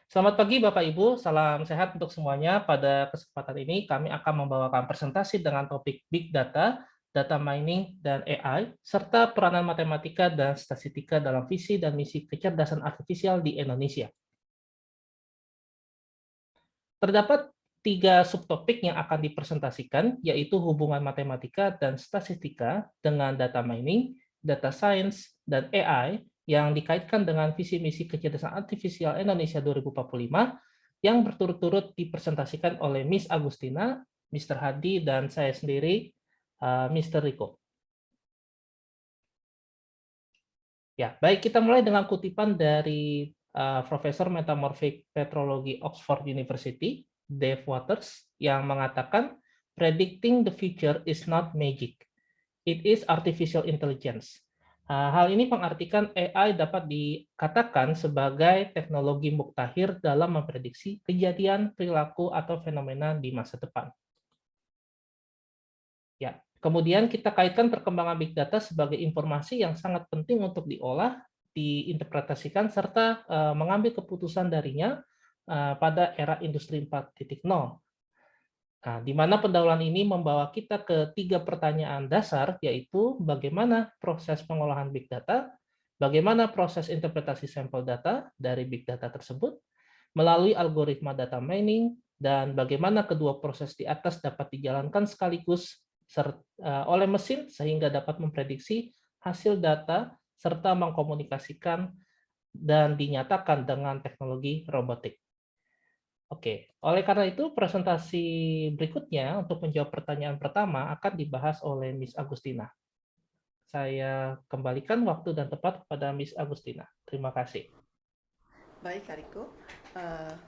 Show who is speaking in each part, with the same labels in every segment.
Speaker 1: Selamat pagi Bapak Ibu, salam sehat untuk semuanya. Pada kesempatan ini kami akan membawakan presentasi dengan topik Big Data, Data Mining, dan AI, serta peranan matematika dan statistika dalam visi dan misi kecerdasan artifisial di Indonesia. Terdapat tiga subtopik yang akan dipresentasikan, yaitu hubungan matematika dan statistika dengan data mining, data science, dan AI yang dikaitkan dengan visi misi kecerdasan artifisial Indonesia 2045 yang berturut-turut dipresentasikan oleh Miss Agustina, Mr. Hadi, dan saya sendiri, Mr. Riko. Ya, baik, kita mulai dengan kutipan dari Profesor Metamorphic Petrology Oxford University, Dave Waters, yang mengatakan, predicting the future is not magic, it is artificial intelligence. Hal ini mengartikan AI dapat dikatakan sebagai teknologi muktahir dalam memprediksi kejadian, perilaku, atau fenomena di masa depan. Ya, kemudian kita kaitkan perkembangan big data sebagai informasi yang sangat penting untuk diolah, diinterpretasikan, serta mengambil keputusan darinya pada era industri 4.0. Nah, di mana pendahuluan ini membawa kita ke tiga pertanyaan dasar, yaitu bagaimana proses pengolahan big data, bagaimana proses interpretasi sampel data dari big data tersebut, melalui algoritma data mining, dan bagaimana kedua proses di atas dapat dijalankan sekaligus oleh mesin sehingga dapat memprediksi hasil data serta mengkomunikasikan dan dinyatakan dengan teknologi robotik. Oke, oleh karena itu presentasi berikutnya untuk menjawab pertanyaan pertama akan dibahas oleh Miss Agustina. Saya kembalikan waktu dan tempat kepada Miss Agustina. Terima kasih.
Speaker 2: Baik, Kak Riko.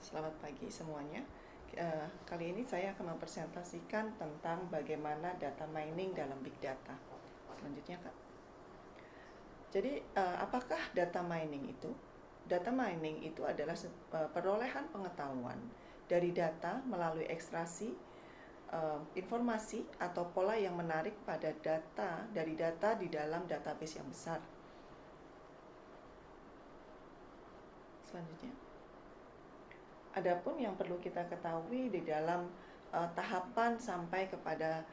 Speaker 2: Selamat pagi semuanya. Kali ini saya akan mempresentasikan tentang bagaimana data mining dalam Big Data. Selanjutnya, Kak. Jadi, apakah data mining itu? Data mining itu adalah perolehan pengetahuan dari data melalui ekstraksi informasi atau pola yang menarik pada data dari data di dalam database yang besar. Selanjutnya. Adapun yang perlu kita ketahui di dalam tahapan sampai kepada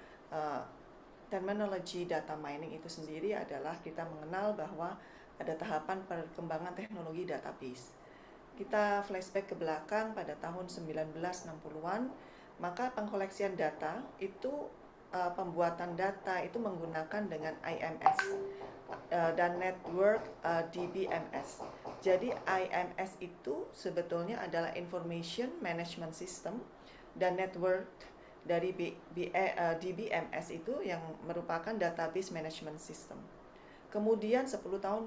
Speaker 2: terminologi data mining itu sendiri adalah kita mengenal bahwa ada tahapan perkembangan teknologi database. Kita flashback ke belakang pada tahun 1960-an, maka pengkoleksian data itu pembuatan data itu menggunakan dengan IMS dan network DBMS. Jadi IMS itu sebetulnya adalah Information Management System dan network dari DBMS itu yang merupakan Database Management System. Kemudian 10 tahun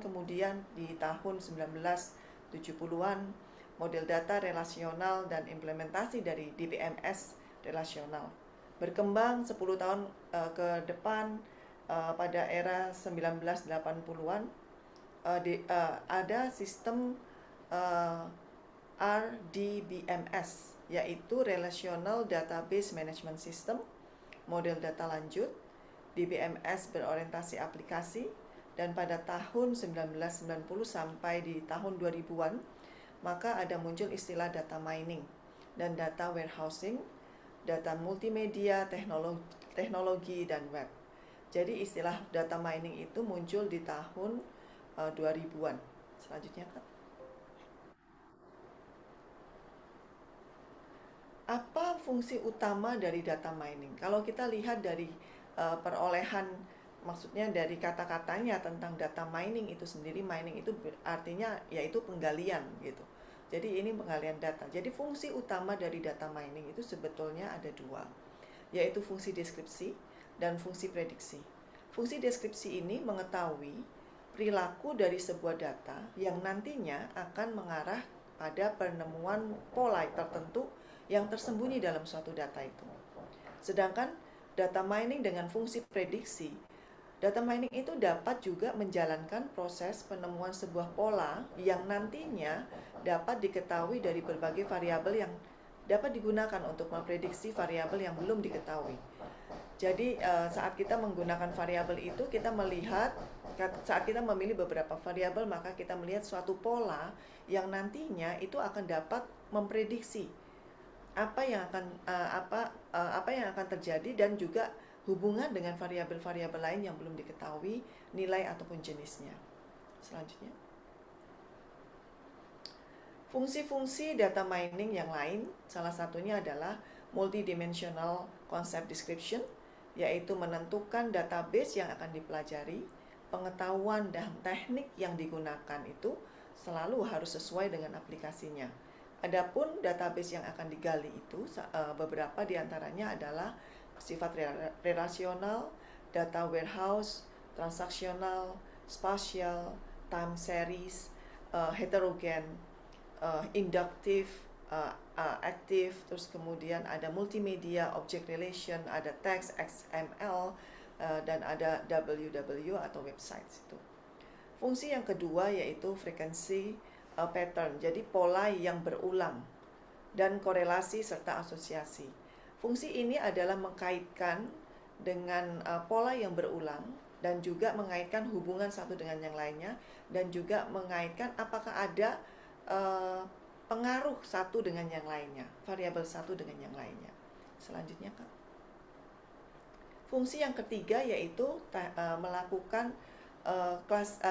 Speaker 2: kemudian di tahun 1970-an model data relasional dan implementasi dari DBMS relasional berkembang 10 tahun ke depan. Pada era 1980-an ada sistem RDBMS, yaitu Relational Database Management System, model data lanjut. DBMS berorientasi aplikasi, dan pada tahun 1990 sampai di tahun 2000-an maka ada muncul istilah data mining dan data warehousing, data multimedia, teknologi dan web. Jadi istilah data mining itu muncul di tahun 2000-an. Selanjutnya, Kak. Apa fungsi utama dari data mining? Kalau kita lihat dari perolehan, maksudnya dari kata-katanya tentang data mining itu sendiri, mining itu artinya yaitu penggalian gitu. Jadi ini penggalian data. Jadi fungsi utama dari data mining itu sebetulnya ada dua, yaitu fungsi deskripsi dan fungsi prediksi. Fungsi deskripsi ini mengetahui perilaku dari sebuah data yang nantinya akan mengarah pada penemuan pola tertentu yang tersembunyi dalam suatu data itu. Sedangkan data mining dengan fungsi prediksi, data mining itu dapat juga menjalankan proses penemuan sebuah pola yang nantinya dapat diketahui dari berbagai variabel yang dapat digunakan untuk memprediksi variabel yang belum diketahui. Jadi saat kita menggunakan variabel itu, kita melihat saat kita memilih beberapa variabel, maka kita melihat suatu pola yang nantinya itu akan dapat memprediksi apa yang akan terjadi, dan juga hubungan dengan variabel-variabel lain yang belum diketahui nilai ataupun jenisnya. Selanjutnya, fungsi-fungsi data mining yang lain, salah satunya adalah multidimensional concept description, yaitu menentukan database yang akan dipelajari. Pengetahuan dan teknik yang digunakan itu selalu harus sesuai dengan aplikasinya. Adapun database yang akan digali itu beberapa diantaranya adalah sifat relasional, data warehouse, transaksional, spatial, time series, heterogen, induktif, aktif, terus kemudian ada multimedia, object relation, ada text, XML, dan ada WW atau websites itu. Fungsi yang kedua yaitu frequency pattern, jadi pola yang berulang, dan korelasi serta asosiasi. Fungsi ini adalah mengkaitkan dengan pola yang berulang, dan juga mengaitkan hubungan satu dengan yang lainnya, dan juga mengaitkan apakah ada pengaruh satu dengan yang lainnya, variabel satu dengan yang lainnya. Selanjutnya, Kak. Fungsi yang ketiga yaitu melakukan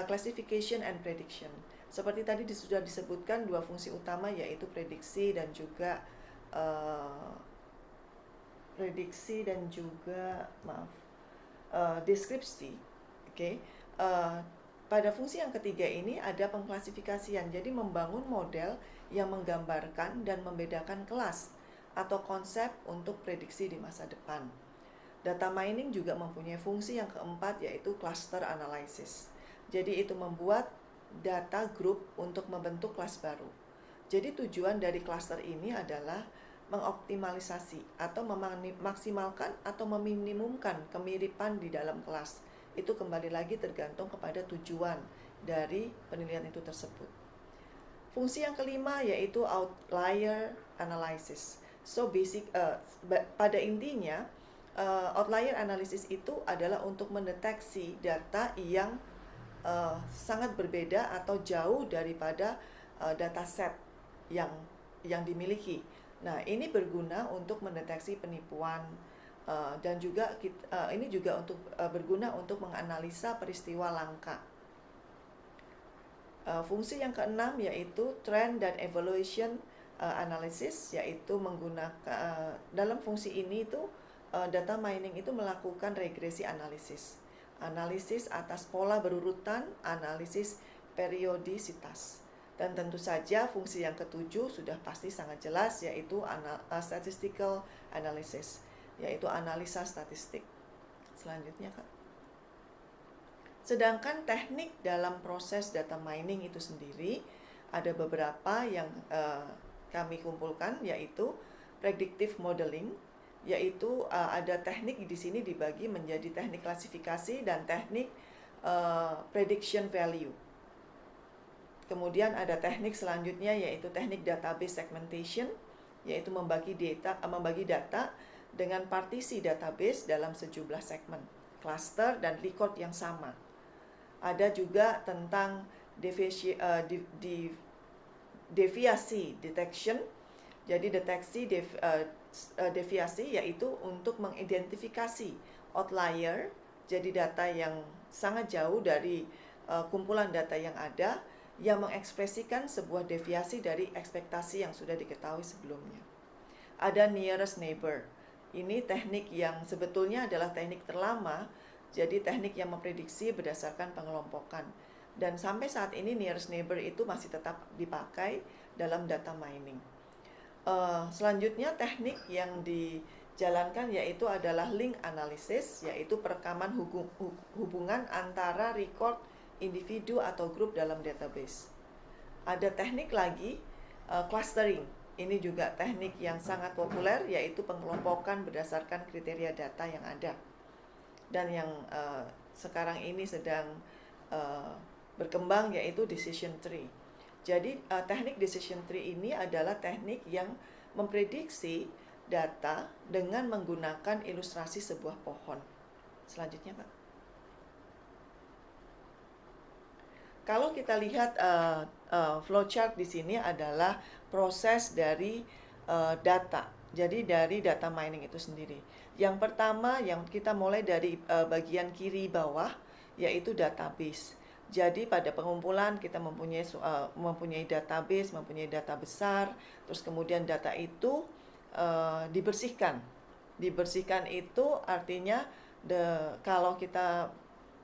Speaker 2: classification and prediction. Seperti tadi sudah disebutkan, dua fungsi utama yaitu prediksi dan juga deskripsi. Oke. Pada fungsi yang ketiga ini ada pengklasifikasian, jadi membangun model yang menggambarkan dan membedakan kelas atau konsep untuk prediksi di masa depan. Data mining juga mempunyai fungsi yang keempat yaitu cluster analysis. Jadi itu membuat data group untuk membentuk kelas baru. Jadi tujuan dari cluster ini adalah mengoptimalisasi atau memaksimalkan atau meminimumkan kemiripan di dalam kelas. Itu kembali lagi tergantung kepada tujuan dari penilaian itu tersebut. Fungsi yang kelima yaitu outlier analysis. So pada intinya outlier analysis itu adalah untuk mendeteksi data yang sangat berbeda atau jauh daripada dataset yang dimiliki. Nah, ini berguna untuk mendeteksi penipuan, dan juga ini juga berguna untuk menganalisa peristiwa langka. Fungsi yang keenam yaitu trend dan evaluation analysis, yaitu menggunakan dalam fungsi ini itu data mining itu melakukan regresi analisis atas pola berurutan, analisis periodisitas. Dan tentu saja fungsi yang ketujuh sudah pasti sangat jelas, yaitu statistical analysis, yaitu analisa statistik. Selanjutnya, Kak. Sedangkan teknik dalam proses data mining itu sendiri ada beberapa yang kami kumpulkan, yaitu predictive modeling, yaitu ada teknik di sini dibagi menjadi teknik klasifikasi dan teknik prediction value. Kemudian ada teknik selanjutnya yaitu teknik database segmentation, yaitu membagi data dengan partisi database dalam sejumlah segmen, cluster, dan record yang sama. Ada juga tentang deviasi detection, jadi deteksi deviasi yaitu untuk mengidentifikasi outlier, jadi data yang sangat jauh dari kumpulan data yang ada, yang mengekspresikan sebuah deviasi dari ekspektasi yang sudah diketahui sebelumnya. Ada nearest neighbor. Ini teknik yang sebetulnya adalah teknik terlama, jadi teknik yang memprediksi berdasarkan pengelompokan. Dan sampai saat ini nearest neighbor itu masih tetap dipakai dalam data mining. Selanjutnya teknik yang dijalankan yaitu adalah link analysis, yaitu perekaman hubungan antara record individu atau grup dalam database. Ada teknik lagi clustering. Ini juga teknik yang sangat populer, yaitu pengelompokan berdasarkan kriteria data yang ada dan yang sekarang ini sedang berkembang, yaitu decision tree. Jadi teknik decision tree ini adalah teknik yang memprediksi data dengan menggunakan ilustrasi sebuah pohon. Selanjutnya, Pak. Kalau kita lihat flowchart di sini adalah proses dari data. Jadi dari data mining itu sendiri. Yang pertama yang kita mulai dari bagian kiri bawah yaitu database. Jadi pada pengumpulan kita mempunyai database, mempunyai data besar, terus kemudian data itu dibersihkan. Dibersihkan itu artinya kalau kita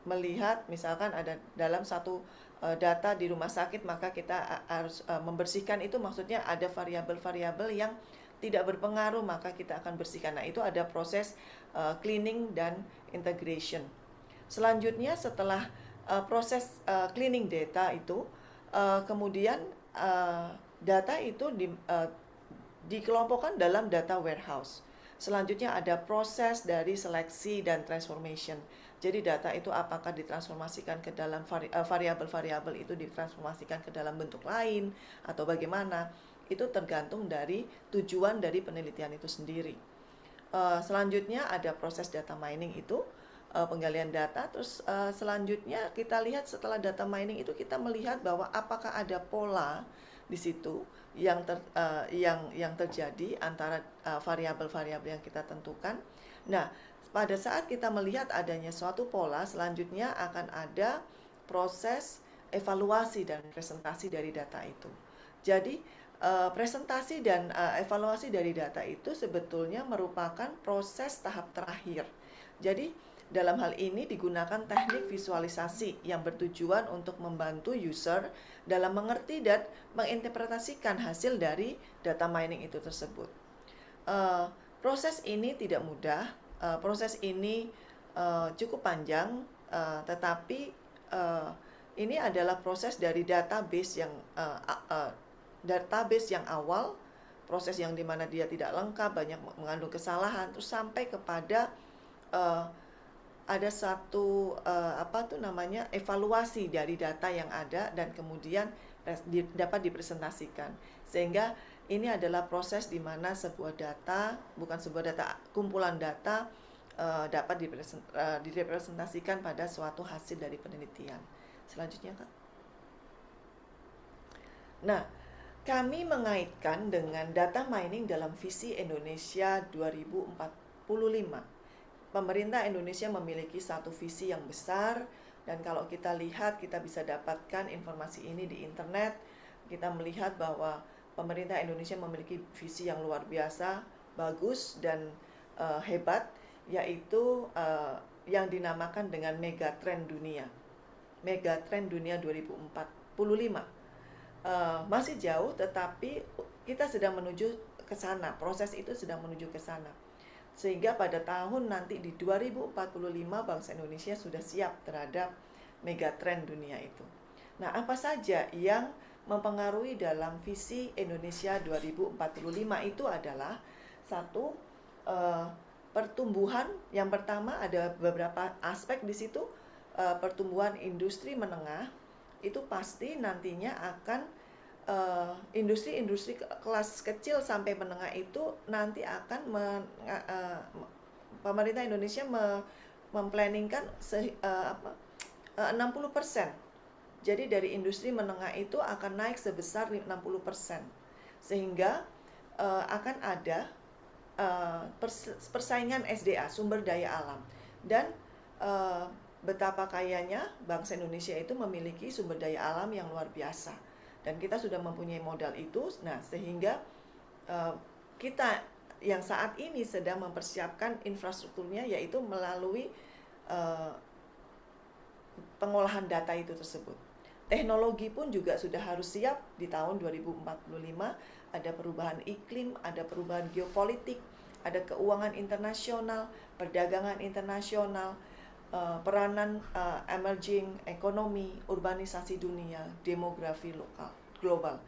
Speaker 2: melihat misalkan ada dalam satu data di rumah sakit, maka kita harus membersihkan itu, maksudnya ada variabel-variabel yang tidak berpengaruh, maka kita akan bersihkan. Nah, itu ada proses cleaning dan integration. Selanjutnya setelah proses cleaning data itu, kemudian data itu dikelompokkan dalam data warehouse. Selanjutnya ada proses dari seleksi dan transformation. Jadi data itu apakah ditransformasikan ke dalam variabel-variabel itu ditransformasikan ke dalam bentuk lain atau bagaimana, itu tergantung dari tujuan dari penelitian itu sendiri. Selanjutnya ada proses data mining itu, penggalian data. Terus selanjutnya kita lihat setelah data mining itu kita melihat bahwa apakah ada pola di situ yang terjadi antara variabel-variabel yang kita tentukan. Nah, pada saat kita melihat adanya suatu pola, selanjutnya akan ada proses evaluasi dan presentasi dari data itu. Jadi presentasi dan evaluasi dari data itu sebetulnya merupakan proses tahap terakhir. Jadi dalam hal ini digunakan teknik visualisasi yang bertujuan untuk membantu user dalam mengerti dan menginterpretasikan hasil dari data mining itu tersebut. Proses ini tidak mudah, proses ini cukup panjang, tetapi ini adalah proses dari database yang awal, proses yang dimana dia tidak lengkap, banyak mengandung kesalahan, terus sampai kepada ada satu evaluasi dari data yang ada dan kemudian dapat dipresentasikan. Sehingga ini adalah proses di mana sebuah data, bukan sebuah data, kumpulan data dapat direpresentasikan pada suatu hasil dari penelitian. Selanjutnya, Kak. Nah, kami mengaitkan dengan data mining dalam visi Indonesia 2045. Pemerintah Indonesia memiliki satu visi yang besar, dan kalau kita lihat, kita bisa dapatkan informasi ini di internet. Kita melihat bahwa pemerintah Indonesia memiliki visi yang luar biasa, bagus dan hebat, yaitu yang dinamakan dengan Megatrend Dunia. Megatrend Dunia 2045. Masih jauh, tetapi kita sedang menuju ke sana. Proses itu sedang menuju ke sana. Sehingga pada tahun nanti di 2045 bangsa Indonesia sudah siap terhadap megatrend dunia itu. Nah, apa saja yang mempengaruhi dalam visi Indonesia 2045 itu adalah satu, pertumbuhan. Yang pertama ada beberapa aspek di situ. Pertumbuhan industri menengah itu pasti nantinya akan industri kelas kecil sampai menengah itu nanti akan pemerintah Indonesia memplanningkan 60%. Jadi dari industri menengah itu akan naik sebesar 60%. Sehingga akan ada persaingan SDA, sumber daya alam. Dan betapa kayanya bangsa Indonesia itu memiliki sumber daya alam yang luar biasa. Dan kita sudah mempunyai modal itu. Nah, sehingga kita yang saat ini sedang mempersiapkan infrastrukturnya, yaitu melalui pengolahan data itu tersebut. Teknologi pun juga sudah harus siap di tahun 2045. Ada perubahan iklim, ada perubahan geopolitik, ada keuangan internasional, perdagangan internasional, peranan emerging ekonomi, urbanisasi dunia, demografi global.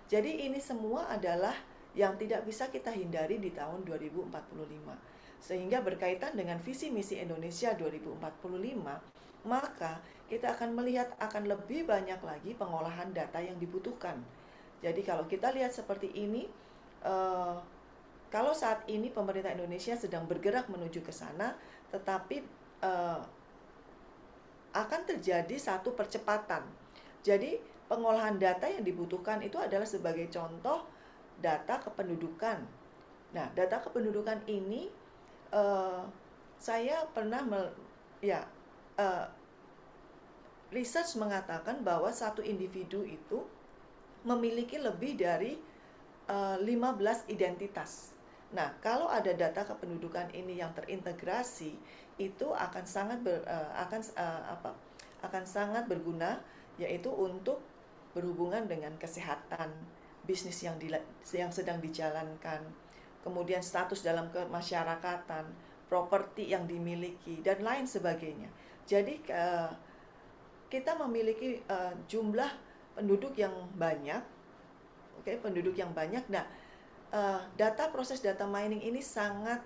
Speaker 2: Jadi ini semua adalah yang tidak bisa kita hindari di tahun 2045. Sehingga berkaitan dengan visi misi Indonesia 2045, maka kita akan melihat akan lebih banyak lagi pengolahan data yang dibutuhkan. Jadi kalau kita lihat seperti ini, kalau saat ini pemerintah Indonesia sedang bergerak menuju ke sana, tetapi akan terjadi satu percepatan. Jadi pengolahan data yang dibutuhkan itu adalah sebagai contoh data kependudukan. Nah, data kependudukan ini saya pernah research mengatakan bahwa satu individu itu memiliki lebih dari 15 identitas. Nah, kalau ada data kependudukan ini yang terintegrasi, itu akan sangat berguna, yaitu untuk berhubungan dengan kesehatan, bisnis yang sedang dijalankan, kemudian status dalam kemasyarakatan, properti yang dimiliki, dan lain sebagainya. Jadi kita memiliki jumlah penduduk yang banyak, penduduk yang banyak. Nah, proses data mining ini sangat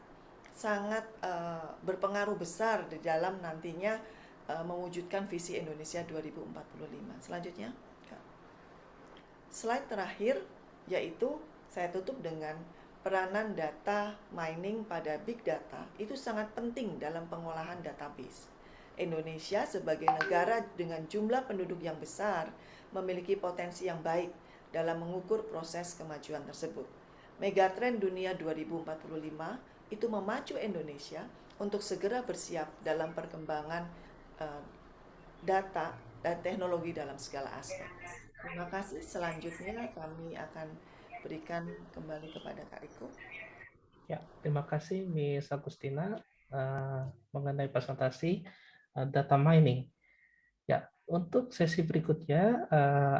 Speaker 2: berpengaruh besar di dalam nantinya mewujudkan visi Indonesia 2045. Selanjutnya, slide terakhir, yaitu saya tutup dengan peranan data mining pada big data itu sangat penting dalam pengolahan database. Indonesia sebagai negara dengan jumlah penduduk yang besar memiliki potensi yang baik dalam mengukur proses kemajuan tersebut. Megatrend dunia 2045 itu memacu Indonesia untuk segera bersiap dalam perkembangan data dan teknologi dalam segala aspek. Terima kasih. Selanjutnya kami akan berikan kembali kepada Kak Riko.
Speaker 1: Ya, terima kasih Miss Agustina mengenai presentasi data mining. Ya, untuk sesi berikutnya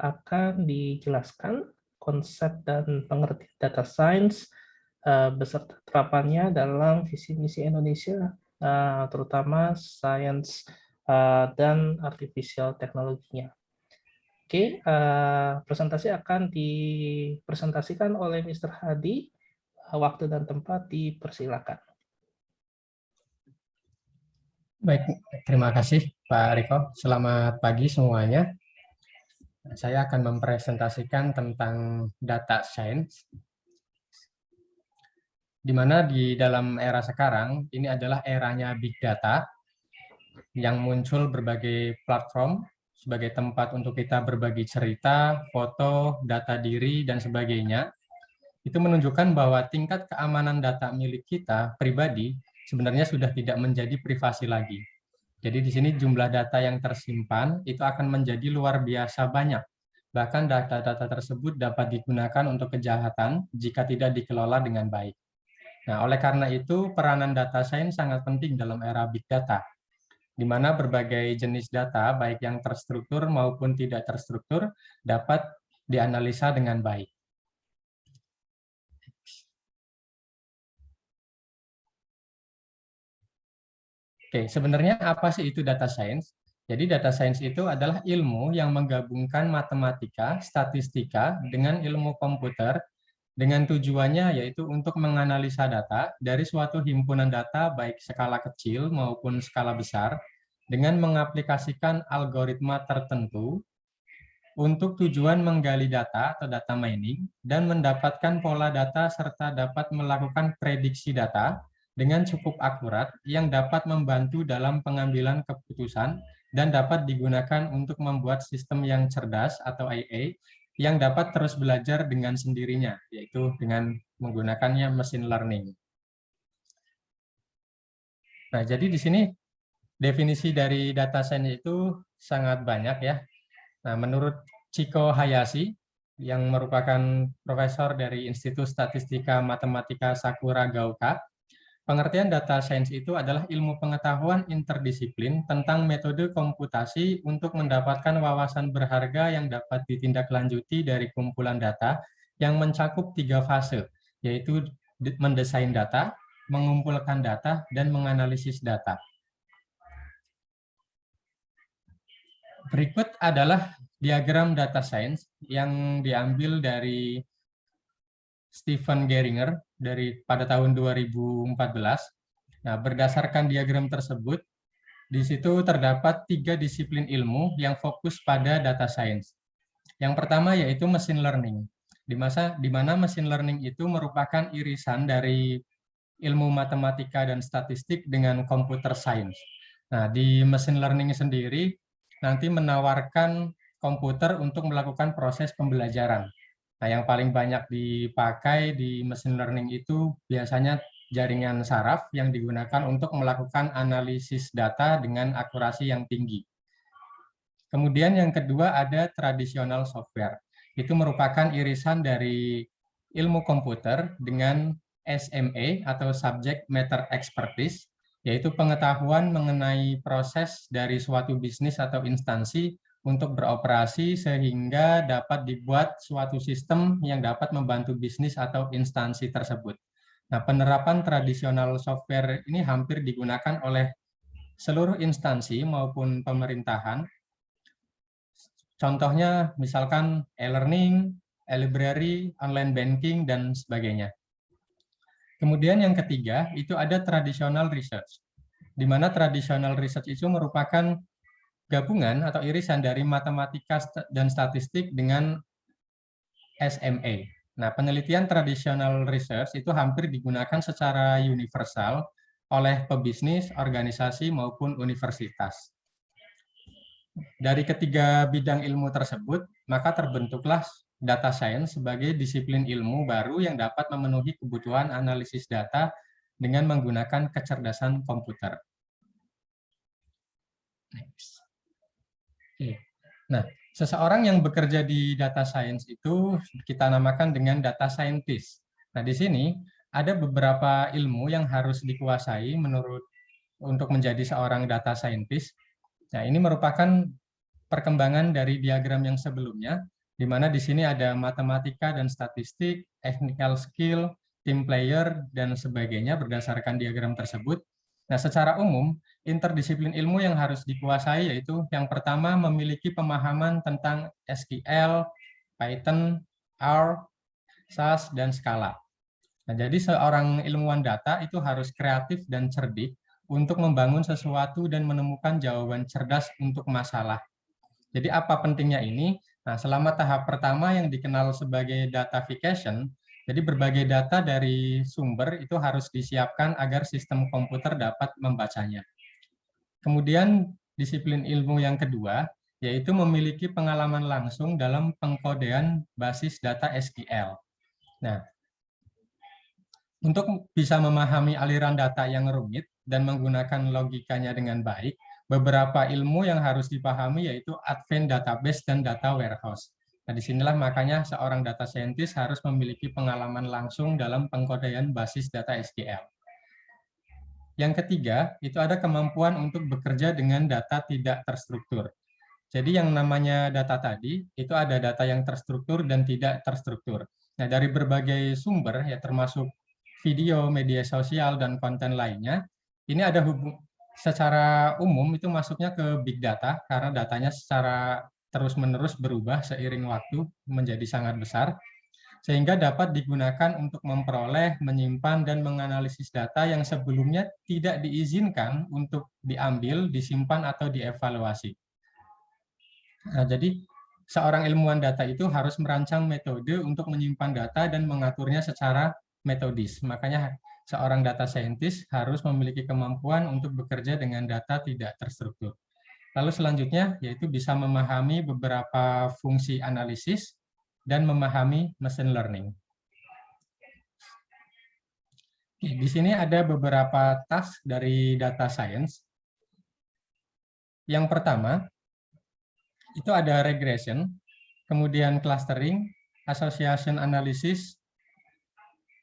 Speaker 1: akan dijelaskan konsep dan pengertian data science beserta terapannya dalam visi misi Indonesia, terutama sains dan artificial teknologinya. Oke, presentasi akan dipresentasikan oleh Mr. Hadi. Waktu dan tempat dipersilakan.
Speaker 3: Baik, terima kasih Pak Riko. Selamat pagi semuanya. Saya akan mempresentasikan tentang data science, di mana di dalam era sekarang, ini adalah eranya big data, yang muncul berbagai platform sebagai tempat untuk kita berbagi cerita, foto, data diri, dan sebagainya. Itu menunjukkan bahwa tingkat keamanan data milik kita pribadi sebenarnya sudah tidak menjadi privasi lagi. Jadi di sini jumlah data yang tersimpan itu akan menjadi luar biasa banyak. Bahkan data-data tersebut dapat digunakan untuk kejahatan jika tidak dikelola dengan baik. Nah, oleh karena itu peranan data science sangat penting dalam era big data, di mana berbagai jenis data, baik yang terstruktur maupun tidak terstruktur, dapat dianalisa dengan baik. Oke, sebenarnya apa sih itu data science? Jadi data science itu adalah ilmu yang menggabungkan matematika, statistika dengan ilmu komputer dengan tujuannya yaitu untuk menganalisa data dari suatu himpunan data baik skala kecil maupun skala besar dengan mengaplikasikan algoritma tertentu untuk tujuan menggali data atau data mining dan mendapatkan pola data serta dapat melakukan prediksi data dengan cukup akurat yang dapat membantu dalam pengambilan keputusan dan dapat digunakan untuk membuat sistem yang cerdas atau AI yang dapat terus belajar dengan sendirinya, yaitu dengan menggunakannya machine learning. Nah, jadi di sini definisi dari data science itu sangat banyak ya. Nah, menurut Chico Hayashi, yang merupakan profesor dari Institut Statistika Matematika Sakura Gaoka, pengertian data science itu adalah ilmu pengetahuan interdisiplin tentang metode komputasi untuk mendapatkan wawasan berharga yang dapat ditindaklanjuti dari kumpulan data yang mencakup 3 fase, yaitu mendesain data, mengumpulkan data, dan menganalisis data. Berikut adalah diagram data science yang diambil dari Stephen Geringer pada tahun 2014. Nah, berdasarkan diagram tersebut, di situ terdapat 3 disiplin ilmu yang fokus pada data science. Yang pertama yaitu machine learning, di mana machine learning itu merupakan irisan dari ilmu matematika dan statistik dengan computer science. Nah, di machine learning sendiri nanti menawarkan komputer untuk melakukan proses pembelajaran. Nah, yang paling banyak dipakai di machine learning itu biasanya jaringan saraf yang digunakan untuk melakukan analisis data dengan akurasi yang tinggi. Kemudian yang kedua ada traditional software. Itu merupakan irisan dari ilmu komputer dengan SMA atau Subject Matter Expertise, yaitu pengetahuan mengenai proses dari suatu bisnis atau instansi untuk beroperasi sehingga dapat dibuat suatu sistem yang dapat membantu bisnis atau instansi tersebut. Nah, penerapan tradisional software ini hampir digunakan oleh seluruh instansi maupun pemerintahan. Contohnya misalkan e-learning, e-library, online banking, dan sebagainya. Kemudian yang ketiga, itu ada traditional research, di mana traditional research itu merupakan gabungan atau irisan dari matematika dan statistik dengan SMA. Nah, penelitian traditional research itu hampir digunakan secara universal oleh pebisnis, organisasi, maupun universitas. Dari ketiga bidang ilmu tersebut, maka terbentuklah data science sebagai disiplin ilmu baru yang dapat memenuhi kebutuhan analisis data dengan menggunakan kecerdasan komputer. Next. Oke. Nah, seseorang yang bekerja di data science itu kita namakan dengan data scientist. Nah, di sini ada beberapa ilmu yang harus dikuasai untuk menjadi seorang data scientist. Nah, ini merupakan perkembangan dari diagram yang sebelumnya, di mana di sini ada matematika dan statistik, technical skill, team player, dan sebagainya berdasarkan diagram tersebut. Nah, secara umum, interdisiplin ilmu yang harus dikuasai yaitu yang pertama memiliki pemahaman tentang SQL, Python, R, SAS, dan skala. Nah, jadi seorang ilmuwan data itu harus kreatif dan cerdik untuk membangun sesuatu dan menemukan jawaban cerdas untuk masalah. Jadi apa pentingnya ini? Nah, selama tahap pertama yang dikenal sebagai datafication, jadi berbagai data dari sumber itu harus disiapkan agar sistem komputer dapat membacanya. Kemudian disiplin ilmu yang kedua, yaitu memiliki pengalaman langsung dalam pengkodean basis data SQL. Nah, untuk bisa memahami aliran data yang rumit dan menggunakan logikanya dengan baik, beberapa ilmu yang harus dipahami yaitu Advanced Database dan Data Warehouse. Nah, disinilah makanya seorang data scientist harus memiliki pengalaman langsung dalam pengkodean basis data SQL. Yang ketiga, itu ada kemampuan untuk bekerja dengan data tidak terstruktur. Jadi yang namanya data tadi, itu ada data yang terstruktur dan tidak terstruktur. Nah, dari berbagai sumber, ya termasuk video, media sosial, dan konten lainnya, ini ada secara umum itu masuknya ke big data, karena datanya secara terus-menerus berubah seiring waktu menjadi sangat besar, sehingga dapat digunakan untuk memperoleh, menyimpan, dan menganalisis data yang sebelumnya tidak diizinkan untuk diambil, disimpan, atau dievaluasi. Nah, jadi seorang ilmuwan data itu harus merancang metode untuk menyimpan data dan mengaturnya secara metodis. Makanya seorang data scientist harus memiliki kemampuan untuk bekerja dengan data tidak terstruktur. Lalu selanjutnya yaitu bisa memahami beberapa fungsi analisis dan memahami machine learning. Di sini ada beberapa task dari data science. Yang pertama, itu ada regression, kemudian clustering, association analysis,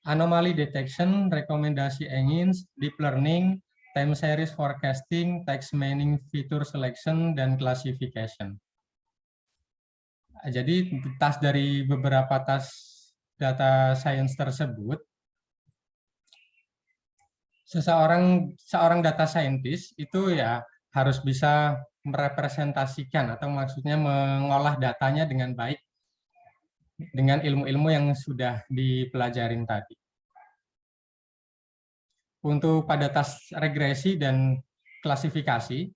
Speaker 3: anomaly detection, rekomendasi engines, deep learning, time series forecasting, text mining, feature selection, dan classification. Jadi task dari beberapa task data science tersebut, seorang data scientist itu ya harus bisa merepresentasikan atau maksudnya mengolah datanya dengan baik dengan ilmu-ilmu yang sudah dipelajarin tadi. Untuk pada task regresi dan klasifikasi,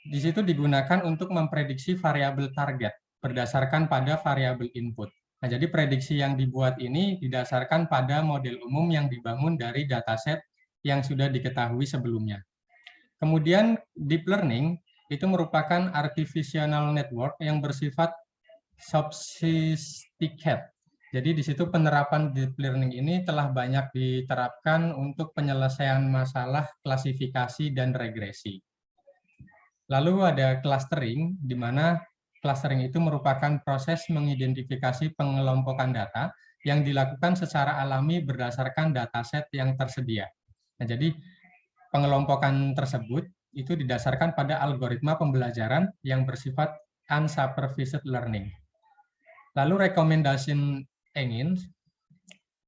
Speaker 3: di situ digunakan untuk memprediksi variabel target berdasarkan pada variabel input. Nah, jadi prediksi yang dibuat ini didasarkan pada model umum yang dibangun dari dataset yang sudah diketahui sebelumnya. Kemudian deep learning itu merupakan artificial network yang bersifat sophisticated. Jadi di situ penerapan deep learning ini telah banyak diterapkan untuk penyelesaian masalah klasifikasi dan regresi. Lalu ada clustering, di mana clustering itu merupakan proses mengidentifikasi pengelompokan data yang dilakukan secara alami berdasarkan dataset yang tersedia. Nah, jadi pengelompokan tersebut itu didasarkan pada algoritma pembelajaran yang bersifat unsupervised learning. Lalu recommendation engine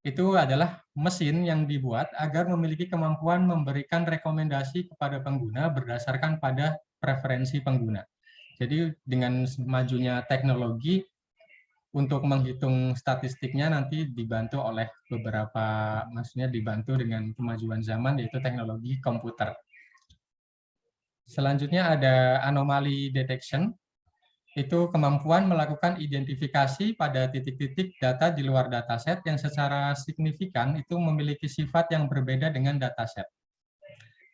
Speaker 3: itu adalah mesin yang dibuat agar memiliki kemampuan memberikan rekomendasi kepada pengguna berdasarkan pada preferensi pengguna. Jadi dengan majunya teknologi, untuk menghitung statistiknya nanti dibantu oleh beberapa, maksudnya dibantu dengan kemajuan zaman, yaitu teknologi komputer. Selanjutnya ada anomaly detection, itu kemampuan melakukan identifikasi pada titik-titik data di luar dataset yang secara signifikan itu memiliki sifat yang berbeda dengan dataset.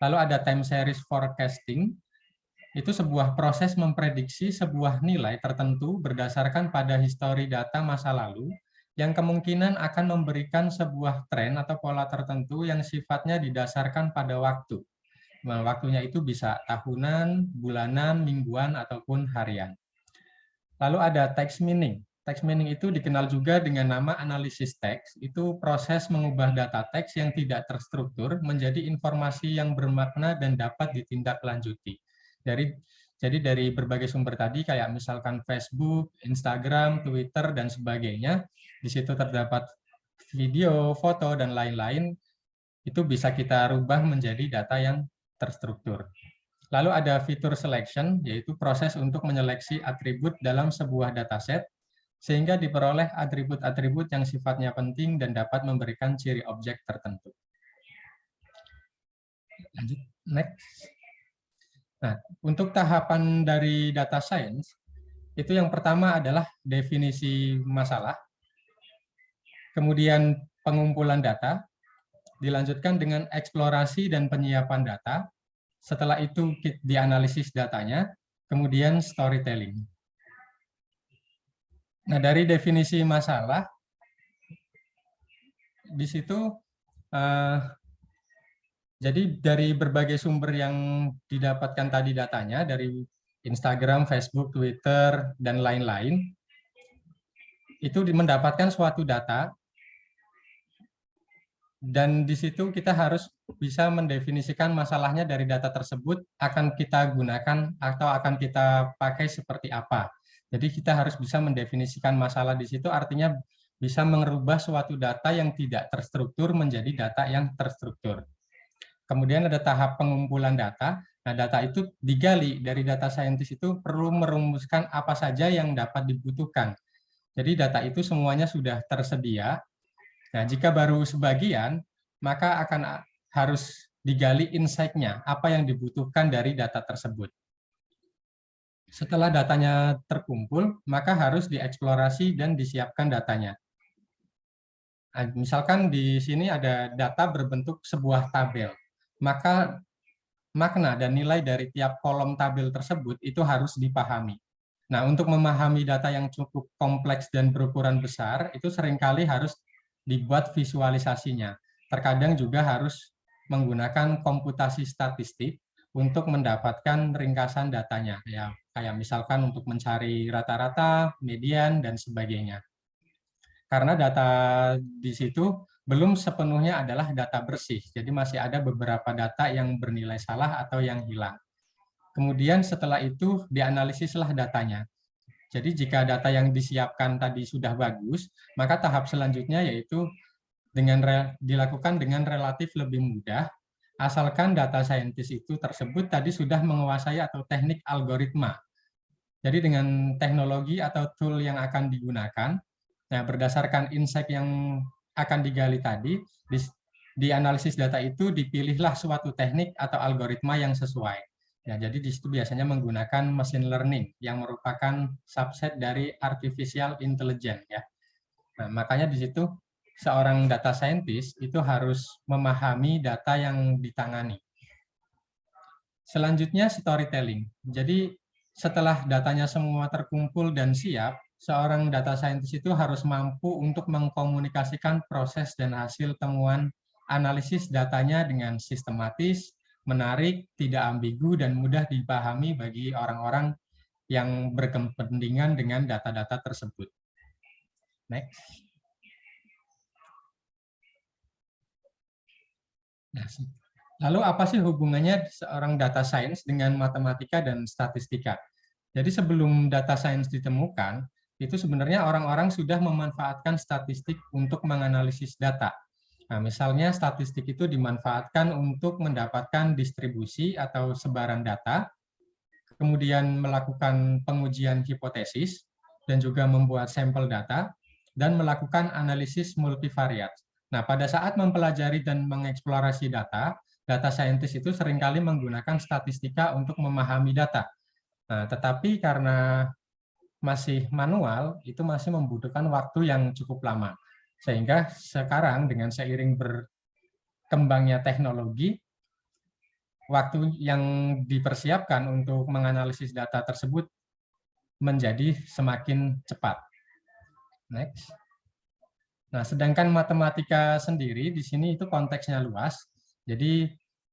Speaker 3: Lalu ada time series forecasting, itu sebuah proses memprediksi sebuah nilai tertentu berdasarkan pada histori data masa lalu yang kemungkinan akan memberikan sebuah tren atau pola tertentu yang sifatnya didasarkan pada waktu. Nah, waktunya itu bisa tahunan, bulanan, mingguan, ataupun harian. Lalu ada text mining. Text mining itu dikenal juga dengan nama analisis teks. Itu proses mengubah data teks yang tidak terstruktur menjadi informasi yang bermakna dan dapat ditindaklanjuti. Jadi dari berbagai sumber tadi, kayak misalkan Facebook, Instagram, Twitter, dan sebagainya, di situ terdapat video, foto, dan lain-lain, itu bisa kita rubah menjadi data yang terstruktur. Lalu ada fitur selection, yaitu proses untuk menyeleksi atribut dalam sebuah dataset, sehingga diperoleh atribut-atribut yang sifatnya penting dan dapat memberikan ciri objek tertentu. Lanjut, next. Nah, untuk tahapan dari data science, itu yang pertama adalah definisi masalah, kemudian pengumpulan data, dilanjutkan dengan eksplorasi dan penyiapan data, setelah itu dianalisis datanya, kemudian storytelling. Nah, dari definisi masalah, di situ, jadi dari berbagai sumber yang didapatkan tadi datanya, dari Instagram, Facebook, Twitter, dan lain-lain, itu mendapatkan suatu data, dan di situ kita harus bisa mendefinisikan masalahnya dari data tersebut akan kita gunakan atau akan kita pakai seperti apa. Jadi kita harus bisa mendefinisikan masalah di situ, artinya bisa merubah suatu data yang tidak terstruktur menjadi data yang terstruktur. Kemudian ada tahap pengumpulan data. Nah, data itu digali dari data scientist itu perlu merumuskan apa saja yang dapat dibutuhkan. Jadi data itu semuanya sudah tersedia. Nah, jika baru sebagian, maka akan harus digali insight-nya, apa yang dibutuhkan dari data tersebut. Setelah datanya terkumpul, maka harus dieksplorasi dan disiapkan datanya. Nah, misalkan di sini ada data berbentuk sebuah tabel, maka makna dan nilai dari tiap kolom tabel tersebut itu harus dipahami. Nah, untuk memahami data yang cukup kompleks dan berukuran besar, itu seringkali harus dibuat visualisasinya. Terkadang juga harus menggunakan komputasi statistik untuk mendapatkan ringkasan datanya, ya, kayak misalkan untuk mencari rata-rata, median, dan sebagainya. Karena data di situ belum sepenuhnya adalah data bersih, jadi masih ada beberapa data yang bernilai salah atau yang hilang. Kemudian setelah itu dianalisislah datanya. Jadi jika data yang disiapkan tadi sudah bagus, maka tahap selanjutnya yaitu dilakukan dengan relatif lebih mudah, asalkan data saintis itu tersebut tadi sudah menguasai atau teknik algoritma. Jadi dengan teknologi atau tool yang akan digunakan, nah berdasarkan insight yang akan digali tadi, di analisis data itu dipilihlah suatu teknik atau algoritma yang sesuai. Ya, jadi di situ biasanya menggunakan machine learning yang merupakan subset dari artificial intelligence, ya. Nah, makanya di situ seorang data scientist itu harus memahami data yang ditangani. Selanjutnya storytelling. Jadi setelah datanya semua terkumpul dan siap, seorang data scientist itu harus mampu untuk mengkomunikasikan proses dan hasil temuan analisis datanya dengan sistematis, menarik, tidak ambigu, dan mudah dipahami bagi orang-orang yang berkepentingan dengan data-data tersebut. Next. Nah, lalu apa sih hubungannya seorang data science dengan matematika dan statistika? Jadi sebelum data science ditemukan, itu sebenarnya orang-orang sudah memanfaatkan statistik untuk menganalisis data. Nah, misalnya statistik itu dimanfaatkan untuk mendapatkan distribusi atau sebaran data, kemudian melakukan pengujian hipotesis, dan juga membuat sampel data, dan melakukan analisis multivariat. Nah, pada saat mempelajari dan mengeksplorasi data, data scientist itu seringkali menggunakan statistika untuk memahami data. Nah, tetapi karena masih manual, itu masih membutuhkan waktu yang cukup lama. Sehingga sekarang dengan seiring berkembangnya teknologi, waktu yang dipersiapkan untuk menganalisis data tersebut menjadi semakin cepat. Next. Nah, sedangkan matematika sendiri di sini itu konteksnya luas, jadi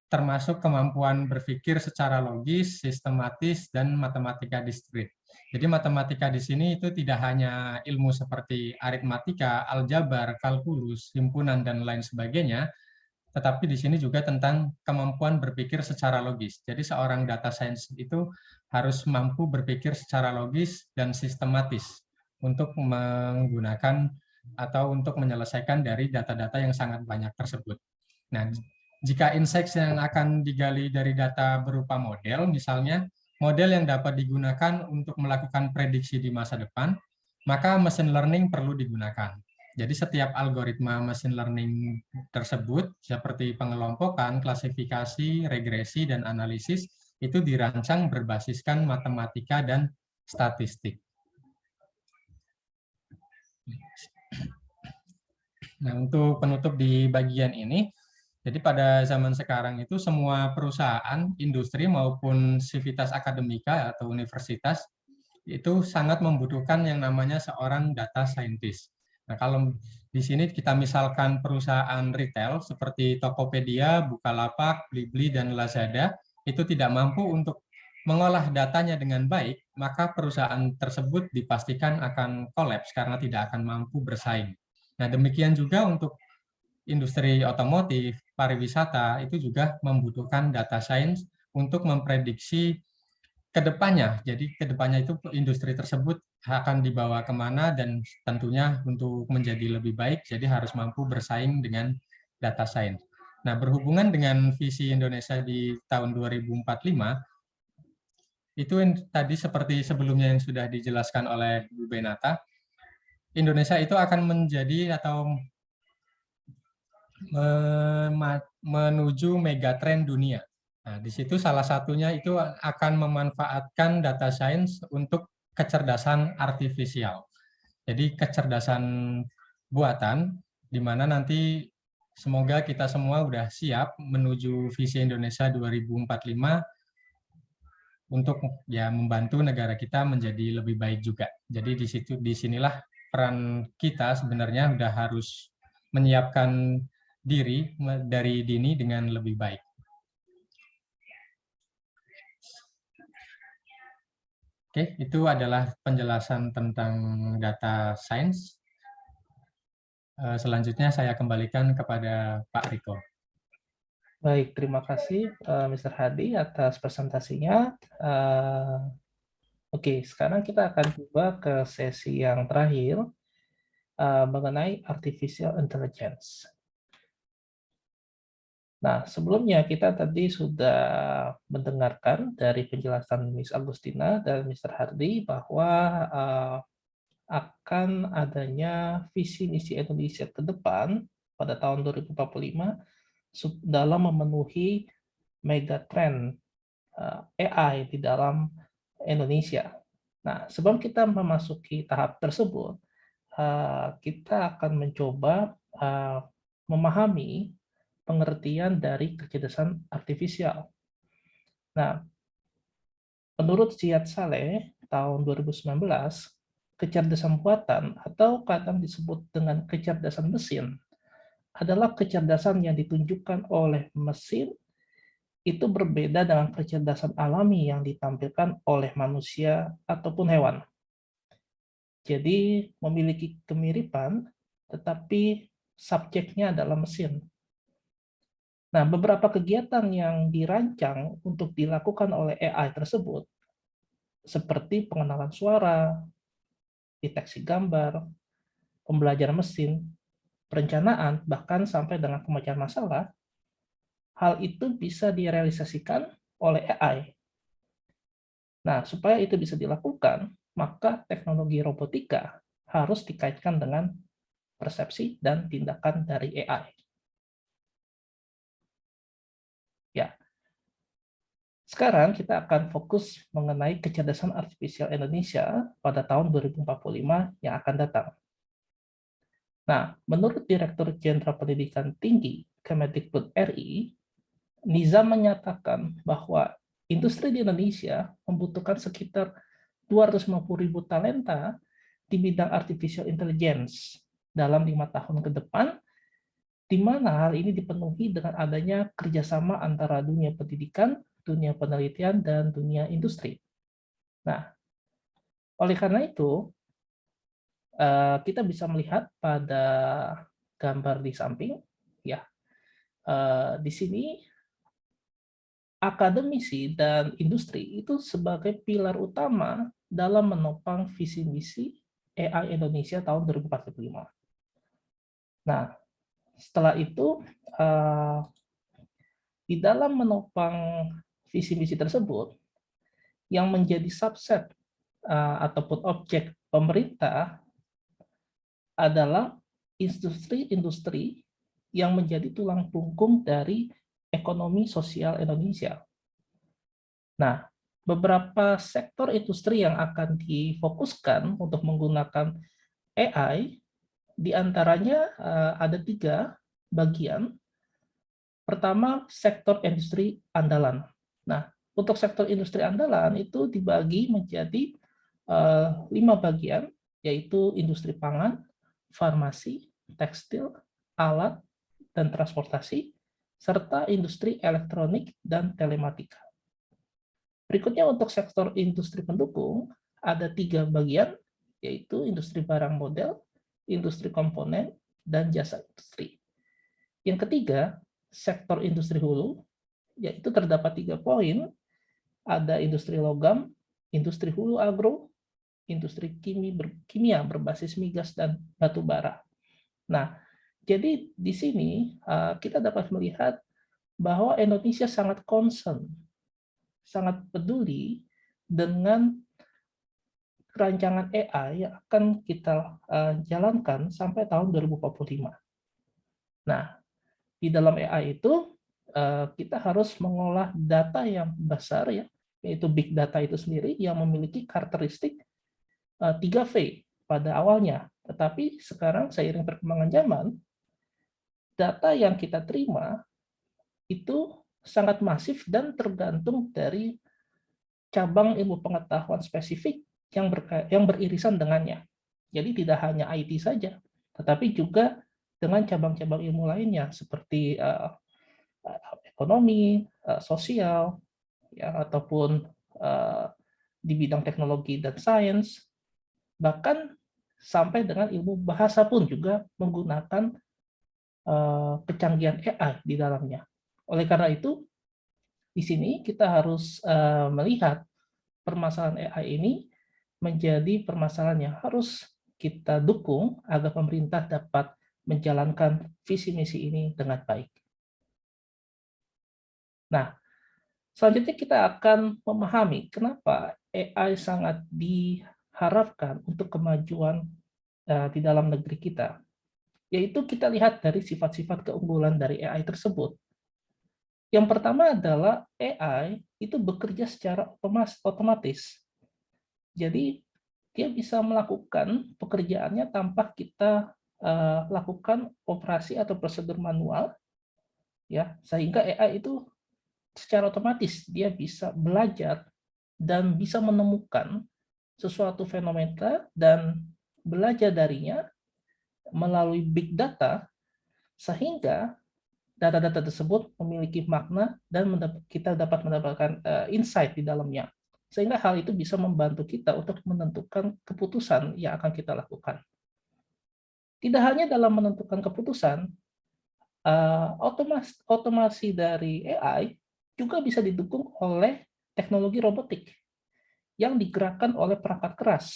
Speaker 3: termasuk kemampuan berpikir secara logis, sistematis, dan matematika diskrit. Jadi matematika di sini itu tidak hanya ilmu seperti aritmatika, aljabar, kalkulus, himpunan, dan lain sebagainya, tetapi di sini juga tentang kemampuan berpikir secara logis. Jadi seorang data science itu harus mampu berpikir secara logis dan sistematis untuk menggunakan atau untuk menyelesaikan dari data-data yang sangat banyak tersebut. Nah, jika insights yang akan digali dari data berupa model, misalnya model yang dapat digunakan untuk melakukan prediksi di masa depan, maka machine learning perlu digunakan. Jadi setiap algoritma machine learning tersebut, seperti pengelompokan, klasifikasi, regresi, dan analisis, itu dirancang berbasiskan matematika dan statistik. Nah, untuk penutup di bagian ini, jadi pada zaman sekarang itu semua perusahaan, industri maupun sivitas akademika atau universitas itu sangat membutuhkan yang namanya seorang data scientist. Nah, kalau di sini kita misalkan perusahaan retail seperti Tokopedia, Bukalapak, Blibli, dan Lazada, itu tidak mampu untuk mengolah datanya dengan baik, maka perusahaan tersebut dipastikan akan kolaps karena tidak akan mampu bersaing. Nah, demikian juga untuk industri otomotif, pariwisata, itu juga membutuhkan data science untuk memprediksi kedepannya. Jadi kedepannya itu industri tersebut akan dibawa kemana dan tentunya untuk menjadi lebih baik, jadi harus mampu bersaing dengan data science. Nah, berhubungan dengan visi Indonesia di tahun 2045, itu yang tadi seperti sebelumnya yang sudah dijelaskan oleh Bu Benata, Indonesia itu akan menjadi atau menuju megatrend dunia. Nah, di situ salah satunya itu akan memanfaatkan data science untuk kecerdasan artifisial. Jadi kecerdasan buatan, di mana nanti semoga kita semua udah siap menuju visi Indonesia 2045 untuk ya membantu negara kita menjadi lebih baik juga. Jadi di sinilah peran kita sebenarnya udah harus menyiapkan diri dari dini dengan lebih baik. Oke, itu adalah penjelasan tentang data science. Selanjutnya saya kembalikan kepada Pak Riko.
Speaker 1: Baik, terima kasih Mr. Hadi atas presentasinya. Oke, sekarang kita akan coba ke sesi yang terakhir mengenai artificial intelligence. Nah, sebelumnya kita tadi sudah mendengarkan dari penjelasan Ms. Agustina dan Mr. Hardy bahwa akan adanya visi misi Indonesia ke depan pada tahun 2045 dalam memenuhi megatrend AI di dalam Indonesia. Nah, sebelum kita memasuki tahap tersebut, kita akan mencoba memahami pengertian dari kecerdasan artifisial. Nah, menurut Ziad Saleh tahun 2019, kecerdasan buatan atau kadang disebut dengan kecerdasan mesin adalah kecerdasan yang ditunjukkan oleh mesin itu berbeda dengan kecerdasan alami yang ditampilkan oleh manusia ataupun hewan. Jadi memiliki kemiripan, tetapi subjeknya adalah mesin. Nah, beberapa kegiatan yang dirancang untuk dilakukan oleh AI tersebut, seperti pengenalan suara, deteksi gambar, pembelajaran mesin, perencanaan, bahkan sampai dengan pemecahan masalah, hal itu bisa direalisasikan oleh AI. Nah, supaya itu bisa dilakukan, maka teknologi robotika harus dikaitkan dengan persepsi dan tindakan dari AI. Ya, sekarang kita akan fokus mengenai kecerdasan artifisial Indonesia pada tahun 2045 yang akan datang. Nah, menurut Direktur Jenderal Pendidikan Tinggi Kemendikbud RI, Nizam menyatakan bahwa industri di Indonesia membutuhkan sekitar 250.000 talenta di bidang artificial intelligence dalam 5 tahun ke depan, di mana hal ini dipenuhi dengan adanya kerjasama antara dunia pendidikan, dunia penelitian, dan dunia industri. Nah, oleh karena itu, kita bisa melihat pada gambar di samping, ya, di sini akademisi dan industri itu sebagai pilar utama dalam menopang visi misi AI Indonesia tahun 2045. Nah, setelah itu di dalam menopang visi misi tersebut, yang menjadi subset ataupun objek pemerintah adalah industri-industri yang menjadi tulang punggung dari ekonomi sosial Indonesia. Nah, beberapa sektor industri yang akan difokuskan untuk menggunakan AI, diantaranya ada 3 bagian. Pertama, sektor industri andalan. Nah, untuk sektor industri andalan itu dibagi menjadi 5 bagian, yaitu industri pangan, farmasi, tekstil, alat, dan transportasi, serta industri elektronik dan telematika. Berikutnya untuk sektor industri pendukung, ada 3 bagian, yaitu industri barang model, industri komponen, dan jasa industri. Yang ketiga, sektor industri hulu, yaitu terdapat 3 poin, ada industri logam, industri hulu agro, industri kimia berbasis migas dan batu bara. Nah, jadi di sini kita dapat melihat bahwa Indonesia sangat concern, sangat peduli dengan rancangan AI yang akan kita jalankan sampai tahun 2045. Nah, di dalam AI itu kita harus mengolah data yang besar, ya, yaitu big data itu sendiri yang memiliki karakteristik 3V pada awalnya. Tetapi sekarang seiring perkembangan zaman, data yang kita terima itu sangat masif dan tergantung dari cabang ilmu pengetahuan spesifik yang beririsan dengannya. Jadi tidak hanya IT saja, tetapi juga dengan cabang-cabang ilmu lainnya seperti ekonomi, sosial, ya, ataupun di bidang teknologi dan sains, bahkan sampai dengan ilmu bahasa pun juga menggunakan kecanggihan AI di dalamnya. Oleh karena itu, di sini kita harus melihat permasalahan AI ini menjadi permasalahan yang harus kita dukung agar pemerintah dapat menjalankan visi misi ini dengan baik. Nah, selanjutnya kita akan memahami kenapa AI sangat diharapkan untuk kemajuan di dalam negeri kita. Yaitu kita lihat dari sifat-sifat keunggulan dari AI tersebut. Yang pertama adalah AI itu bekerja secara otomatis. Jadi dia bisa melakukan pekerjaannya tanpa kita lakukan operasi atau prosedur manual, ya, sehingga AI itu secara otomatis dia bisa belajar dan bisa menemukan sesuatu fenomena dan belajar darinya melalui big data, sehingga data-data tersebut memiliki makna dan kita dapat mendapatkan insight di dalamnya. Sehingga hal itu bisa membantu kita untuk menentukan keputusan yang akan kita lakukan. Tidak hanya dalam menentukan keputusan, otomasi dari AI juga bisa didukung oleh teknologi robotik yang digerakkan oleh perangkat keras.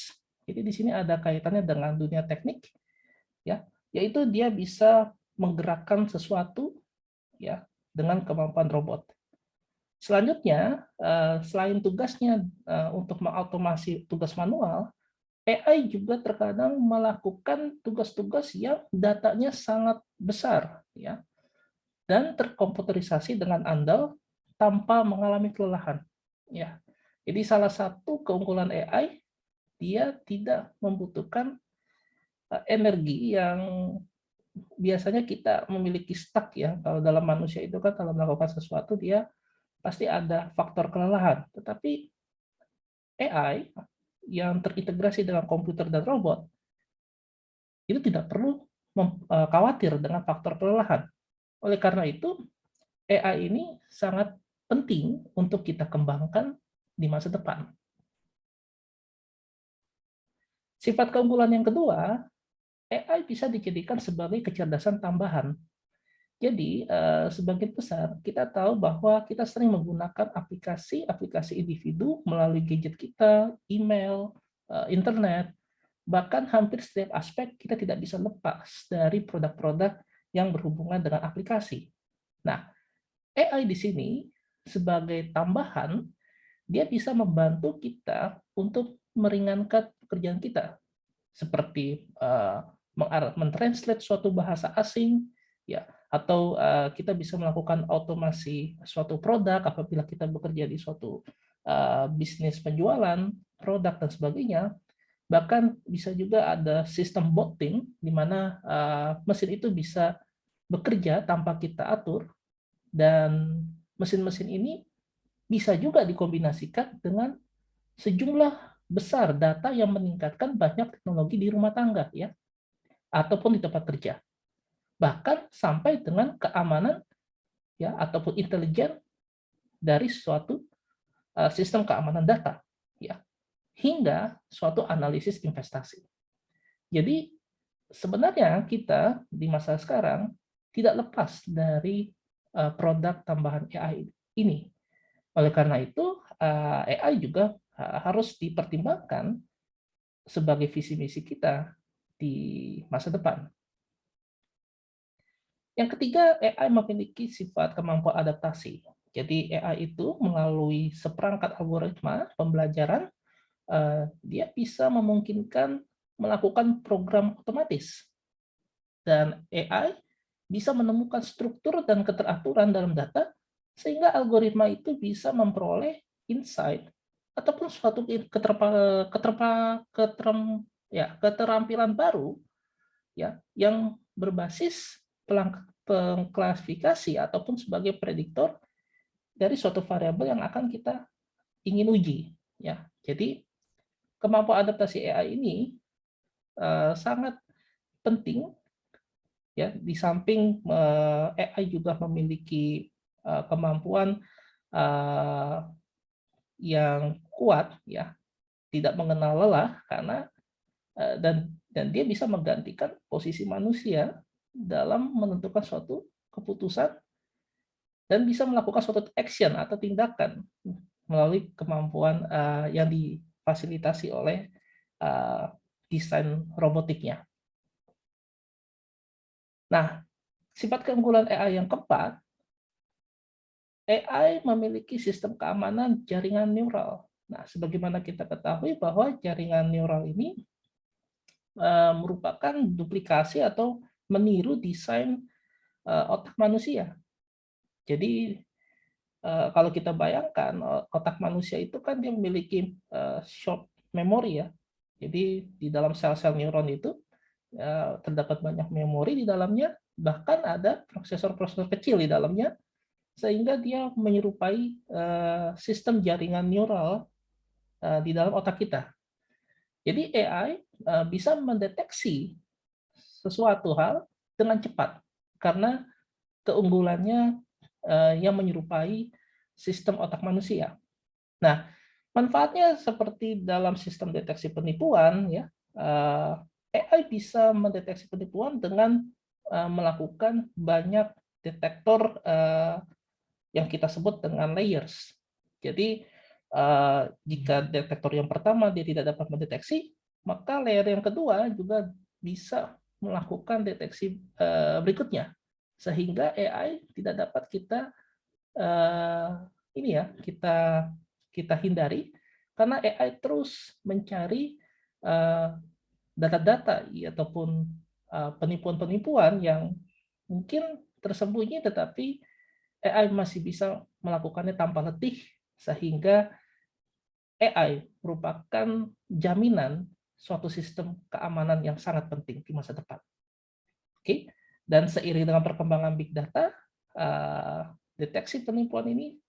Speaker 1: Jadi di sini ada kaitannya dengan dunia teknik, ya, yaitu dia bisa menggerakkan sesuatu, ya, dengan kemampuan robot. Selanjutnya, selain tugasnya untuk mengautomasi tugas manual, AI juga terkadang melakukan tugas-tugas yang datanya sangat besar, ya, dan terkomputerisasi dengan andal tanpa mengalami kelelahan. Ya, jadi salah satu keunggulan AI, dia tidak membutuhkan energi yang biasanya kita memiliki stuck, ya. Kalau dalam manusia itu kan kalau melakukan sesuatu dia pasti ada faktor kelelahan. Tetapi AI yang terintegrasi dengan komputer dan robot itu tidak perlu khawatir dengan faktor kelelahan. Oleh karena itu, AI ini sangat penting untuk kita kembangkan di masa depan. Sifat keunggulan yang kedua, AI bisa dijadikan sebagai kecerdasan tambahan. Jadi, sebagian besar kita tahu bahwa kita sering menggunakan aplikasi-aplikasi individu melalui gadget kita, email, internet, bahkan hampir setiap aspek kita tidak bisa lepas dari produk-produk yang berhubungan dengan aplikasi. Nah, AI di sini sebagai tambahan, dia bisa membantu kita untuk meringankan pekerjaan kita, seperti mentranslate suatu bahasa asing, ya, atau kita bisa melakukan otomasi suatu produk apabila kita bekerja di suatu bisnis penjualan produk dan sebagainya. Bahkan bisa juga ada sistem botting di mana mesin itu bisa bekerja tanpa kita atur, dan mesin-mesin ini bisa juga dikombinasikan dengan sejumlah besar data yang meningkatkan banyak teknologi di rumah tangga, ya, ataupun di tempat kerja. Bahkan sampai dengan keamanan, ya, ataupun intelijen dari suatu sistem keamanan data, ya, hingga suatu analisis investasi. Jadi sebenarnya kita di masa sekarang tidak lepas dari produk tambahan AI ini. Oleh karena itu, AI juga harus dipertimbangkan sebagai visi misi kita di masa depan. Yang ketiga, AI memiliki sifat kemampuan adaptasi. Jadi AI itu melalui seperangkat algoritma pembelajaran, dia bisa memungkinkan melakukan program otomatis. Dan AI bisa menemukan struktur dan keteraturan dalam data, sehingga algoritma itu bisa memperoleh insight ataupun suatu keterampilan baru, ya, yang berbasis pengklasifikasi ataupun sebagai prediktor dari suatu variabel yang akan kita ingin uji, ya. Jadi kemampuan adaptasi AI ini sangat penting, ya. Di samping AI juga memiliki kemampuan yang kuat, ya, tidak mengenal lelah, karena dan dia bisa menggantikan posisi manusia dalam menentukan suatu keputusan dan bisa melakukan suatu action atau tindakan melalui kemampuan yang difasilitasi oleh desain robotiknya. Nah, sifat keunggulan AI yang keempat, AI memiliki sistem keamanan jaringan neural. Nah, sebagaimana kita ketahui bahwa jaringan neural ini merupakan duplikasi atau meniru desain otak manusia. Jadi kalau kita bayangkan otak manusia itu kan dia memiliki short memory, ya. Jadi di dalam sel-sel neuron itu terdapat banyak memori di dalamnya, bahkan ada prosesor-prosesor kecil di dalamnya sehingga dia menyerupai sistem jaringan neural di dalam otak kita. Jadi AI bisa mendeteksi sesuatu hal dengan cepat karena keunggulannya yang menyerupai sistem otak manusia. Nah, manfaatnya seperti dalam sistem deteksi penipuan, ya, AI bisa mendeteksi penipuan dengan melakukan banyak detektor yang kita sebut dengan layers. Jadi, jika detektor yang pertama dia tidak dapat mendeteksi, maka layer yang kedua juga bisa melakukan deteksi berikutnya, sehingga AI tidak dapat kita ini ya kita hindari, karena AI terus mencari data-data ataupun penipuan-penipuan yang mungkin tersembunyi, tetapi AI masih bisa melakukannya tanpa letih, sehingga AI merupakan jaminan suatu sistem keamanan yang sangat penting di masa depan. Oke, dan seiring dengan perkembangan big data, deteksi penipuan ini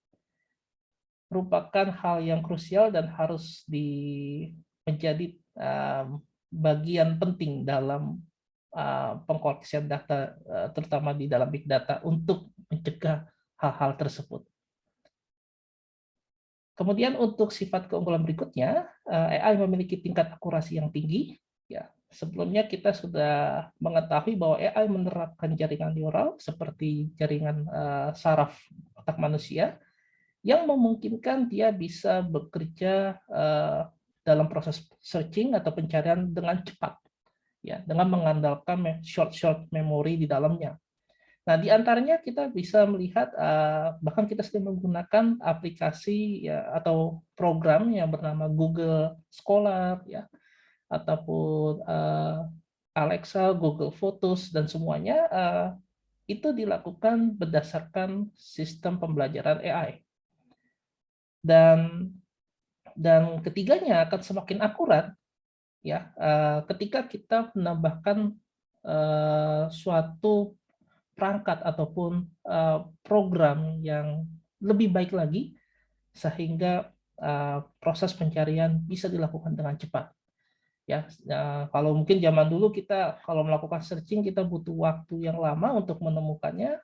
Speaker 1: merupakan hal yang krusial dan harus menjadi bagian penting dalam pengkoleksian data, terutama di dalam big data, untuk mencegah hal-hal tersebut. Kemudian untuk sifat keunggulan berikutnya, AI memiliki tingkat akurasi yang tinggi. Ya, sebelumnya kita sudah mengetahui bahwa AI menerapkan jaringan neural seperti jaringan saraf otak manusia, yang memungkinkan dia bisa bekerja dalam proses searching atau pencarian dengan cepat, ya, dengan mengandalkan short memory di dalamnya. Nah, di antaranya kita bisa melihat, bahkan kita sedang menggunakan aplikasi ya, atau program yang bernama Google Scholar, ya, ataupun Alexa, Google Photos, dan semuanya itu dilakukan berdasarkan sistem pembelajaran AI. Dan ketiganya akan semakin akurat, ya, ketika kita menambahkan suatu perangkat ataupun program yang lebih baik lagi, sehingga proses pencarian bisa dilakukan dengan cepat. Ya, kalau mungkin zaman dulu kita kalau melakukan searching kita butuh waktu yang lama untuk menemukannya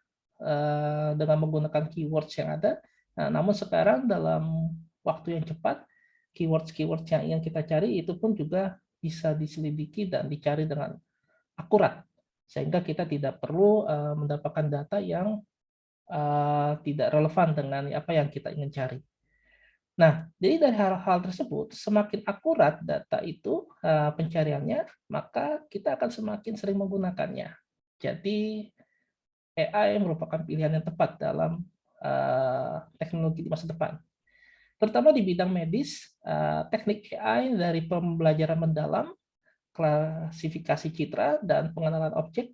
Speaker 1: dengan menggunakan keywords yang ada. Nah, namun sekarang dalam waktu yang cepat, keywords yang kita cari itu pun juga bisa diselidiki dan dicari dengan akurat, sehingga kita tidak perlu mendapatkan data yang tidak relevan dengan apa yang kita ingin cari. Nah, jadi dari hal-hal tersebut, semakin akurat data itu pencariannya, maka kita akan semakin sering menggunakannya. Jadi AI merupakan pilihan yang tepat dalam teknologi di masa depan. Terutama di bidang medis, teknik AI dari pembelajaran mendalam, klasifikasi citra, dan pengenalan objek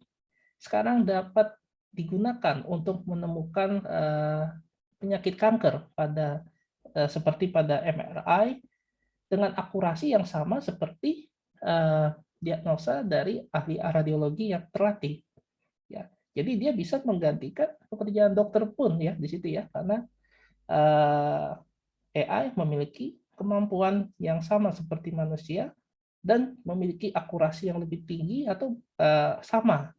Speaker 1: sekarang dapat digunakan untuk menemukan penyakit kanker seperti pada MRI dengan akurasi yang sama seperti diagnosa dari ahli radiologi yang terlatih. Ya, jadi dia bisa menggantikan pekerjaan dokter pun ya di situ ya, karena AI memiliki kemampuan yang sama seperti manusia dan memiliki akurasi yang lebih tinggi atau sama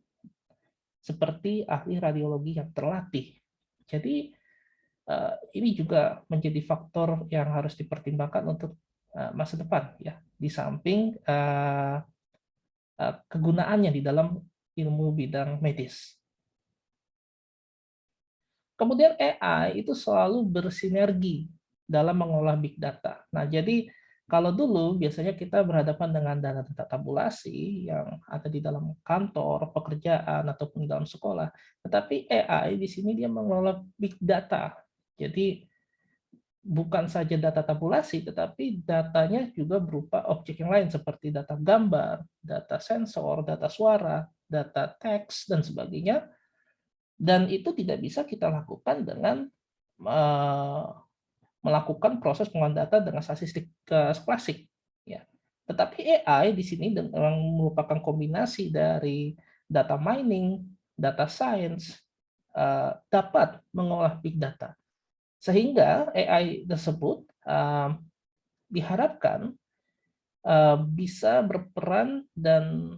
Speaker 1: seperti ahli radiologi yang terlatih. Jadi ini juga menjadi faktor yang harus dipertimbangkan untuk masa depan ya, di samping kegunaannya di dalam ilmu bidang medis. Kemudian AI itu selalu bersinergi dalam mengolah big data. Nah, jadi kalau dulu biasanya kita berhadapan dengan data-data tabulasi yang ada di dalam kantor, pekerjaan, ataupun dalam sekolah. Tetapi AI di sini dia mengelola big data. Jadi bukan saja data tabulasi, tetapi datanya juga berupa objek yang lain seperti data gambar, data sensor, data suara, data teks, dan sebagainya. Dan itu tidak bisa kita lakukan dengan melakukan proses pengolahan data dengan statistik klasik. Ya. Tetapi AI di sini merupakan kombinasi dari data mining, data science, dapat mengolah big data. Sehingga AI tersebut diharapkan bisa berperan dan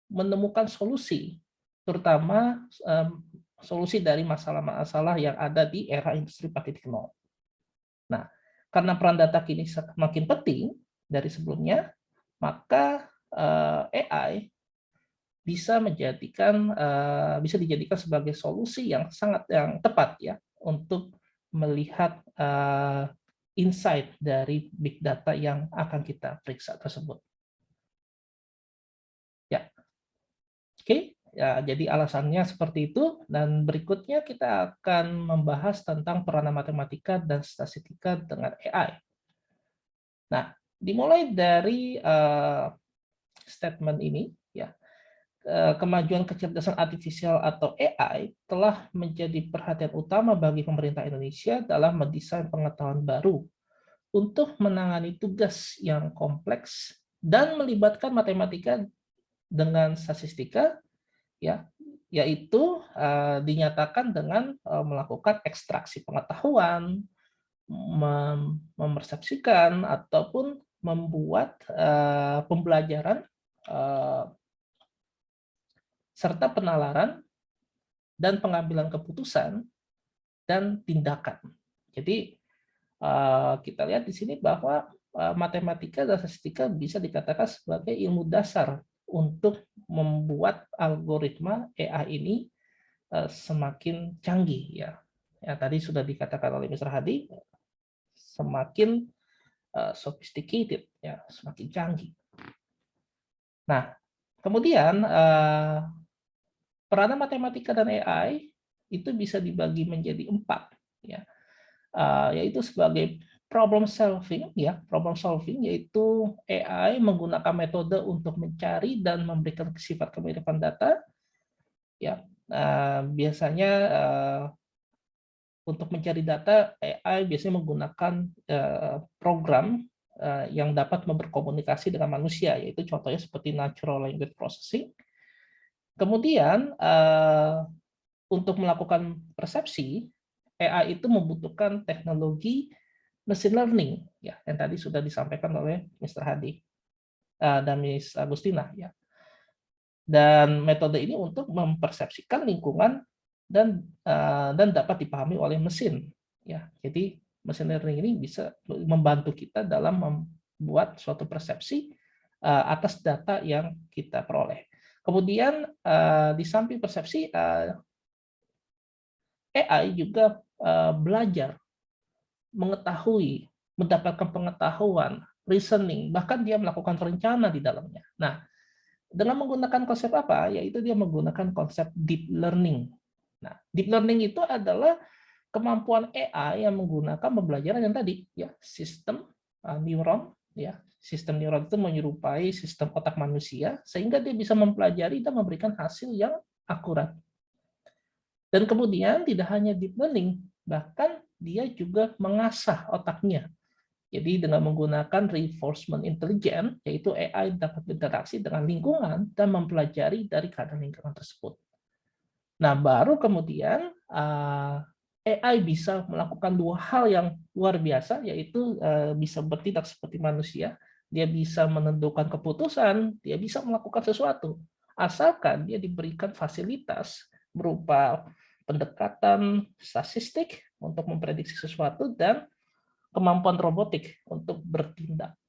Speaker 1: menemukan solusi, terutama solusi dari masalah-masalah yang ada di era industri 4.0. Nah, karena peran data kini semakin penting dari sebelumnya, maka AI bisa dijadikan sebagai solusi yang tepat ya untuk melihat insight dari big data yang akan kita periksa tersebut. Ya, oke. Ya, jadi alasannya seperti itu, dan berikutnya kita akan membahas tentang peranan matematika dan statistika dengan AI. Nah, dimulai dari statement ini, ya, kemajuan kecerdasan artifisial atau AI telah menjadi perhatian utama bagi pemerintah Indonesia dalam mendesain pengetahuan baru untuk menangani tugas yang kompleks dan melibatkan matematika dengan statistika, ya, yaitu dinyatakan dengan melakukan ekstraksi pengetahuan, memersepsikan ataupun membuat pembelajaran serta penalaran dan pengambilan keputusan dan tindakan. Jadi kita lihat di sini bahwa matematika dan statistika bisa dikatakan sebagai ilmu dasar untuk membuat algoritma AI ini semakin canggih, ya. Ya, tadi sudah dikatakan oleh Mr. Hadi, semakin sophisticated, ya, semakin canggih. Nah, kemudian peranan matematika dan AI itu bisa dibagi menjadi 4, ya, yaitu sebagai problem solving, ya, problem solving yaitu AI menggunakan metode untuk mencari dan memberikan sifat kemiripan data, ya. Biasanya untuk mencari data, AI biasanya menggunakan program yang dapat berkomunikasi dengan manusia, yaitu contohnya seperti natural language processing. Kemudian untuk melakukan persepsi, AI itu membutuhkan teknologi machine learning, ya, yang tadi sudah disampaikan oleh Mr. Hadi dan Ms. Agustina, ya. Dan metode ini untuk mempersepsikan lingkungan dan dapat dipahami oleh mesin, ya. Jadi machine learning ini bisa membantu kita dalam membuat suatu persepsi atas data yang kita peroleh. Kemudian di samping persepsi, AI juga belajar, mengetahui, mendapatkan pengetahuan, reasoning, bahkan dia melakukan rencana di dalamnya. Nah, dengan menggunakan konsep apa? Yaitu dia menggunakan konsep deep learning. Nah, deep learning itu adalah kemampuan AI yang menggunakan pembelajaran yang tadi, ya, sistem neuron, ya. Sistem neuron itu menyerupai sistem otak manusia sehingga dia bisa mempelajari dan memberikan hasil yang akurat. Dan kemudian tidak hanya deep learning, bahkan dia juga mengasah otaknya. Jadi dengan menggunakan reinforcement intelligence, yaitu AI dapat berinteraksi dengan lingkungan dan mempelajari dari keadaan lingkungan tersebut. Nah, baru kemudian AI bisa melakukan 2 hal yang luar biasa, yaitu bisa bertindak seperti manusia, dia bisa menentukan keputusan, dia bisa melakukan sesuatu, asalkan dia diberikan fasilitas berupa pendekatan statistik untuk memprediksi sesuatu dan kemampuan robotik untuk bertindak.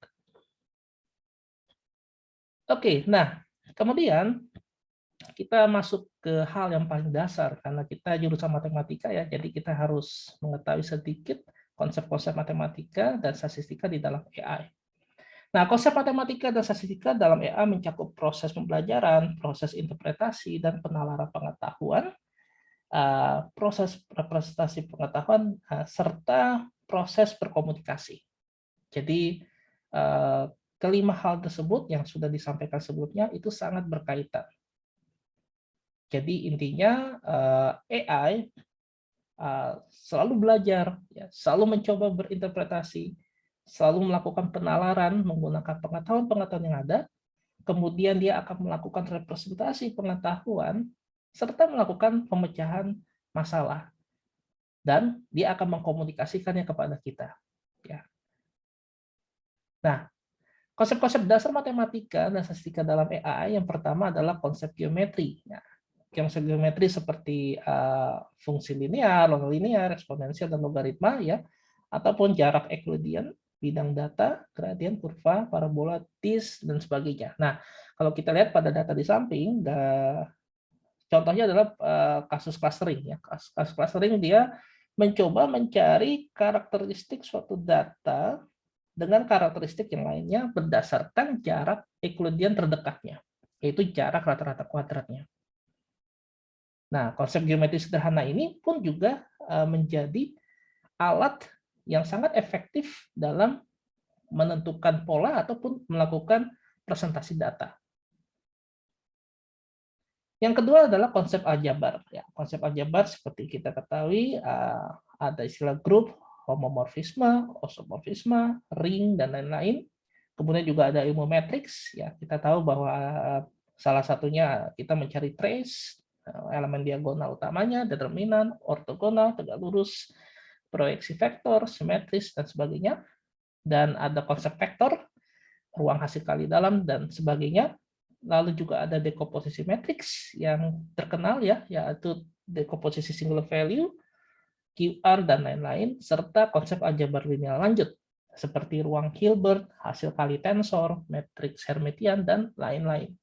Speaker 1: Oke, nah kemudian kita masuk ke hal yang paling dasar karena kita jurusan matematika, ya, jadi kita harus mengetahui sedikit konsep-konsep matematika dan statistika di dalam AI. Nah, konsep matematika dan statistika dalam AI mencakup proses pembelajaran, proses interpretasi dan penalaran pengetahuan, proses representasi pengetahuan, serta proses berkomunikasi. Jadi kelima hal tersebut yang sudah disampaikan sebelumnya itu sangat berkaitan. Jadi intinya AI selalu belajar, ya, selalu mencoba berinterpretasi, selalu melakukan penalaran menggunakan pengetahuan-pengetahuan yang ada, kemudian dia akan melakukan representasi pengetahuan serta melakukan pemecahan masalah dan dia akan mengkomunikasikannya kepada kita. Ya. Nah, konsep-konsep dasar matematika dan statistika dalam AI yang pertama adalah konsep geometri. Nah, konsep geometri seperti fungsi linear, non-linear, eksponensial, dan logaritma, ya, ataupun jarak Euclidean, bidang data, gradien, kurva, parabola, TIS, dan sebagainya. Nah, kalau kita lihat pada data di samping, contohnya adalah kasus clustering. Ya. Kasus clustering dia mencoba mencari karakteristik suatu data dengan karakteristik yang lainnya berdasarkan jarak Euclidean terdekatnya, yaitu jarak rata-rata kuadratnya. Nah, konsep geometri sederhana ini pun juga menjadi alat yang sangat efektif dalam menentukan pola ataupun melakukan presentasi data. Yang kedua adalah konsep aljabar. Ya, konsep aljabar seperti kita ketahui ada istilah grup, homomorfisme, isomorfisme, ring, dan lain-lain. Kemudian juga ada ilmu matriks. Ya, kita tahu bahwa salah satunya kita mencari trace, elemen diagonal utamanya, determinan, ortogonal, tegak lurus, proyeksi vektor, simetris, dan sebagainya. Dan ada konsep vektor, ruang hasil kali dalam, dan sebagainya. Lalu juga ada dekomposisi matriks yang terkenal, ya, yaitu dekomposisi singular value, QR, dan lain-lain, serta konsep aljabar linear lanjut, seperti ruang Hilbert, hasil kali tensor, matriks Hermitian, dan lain-lain.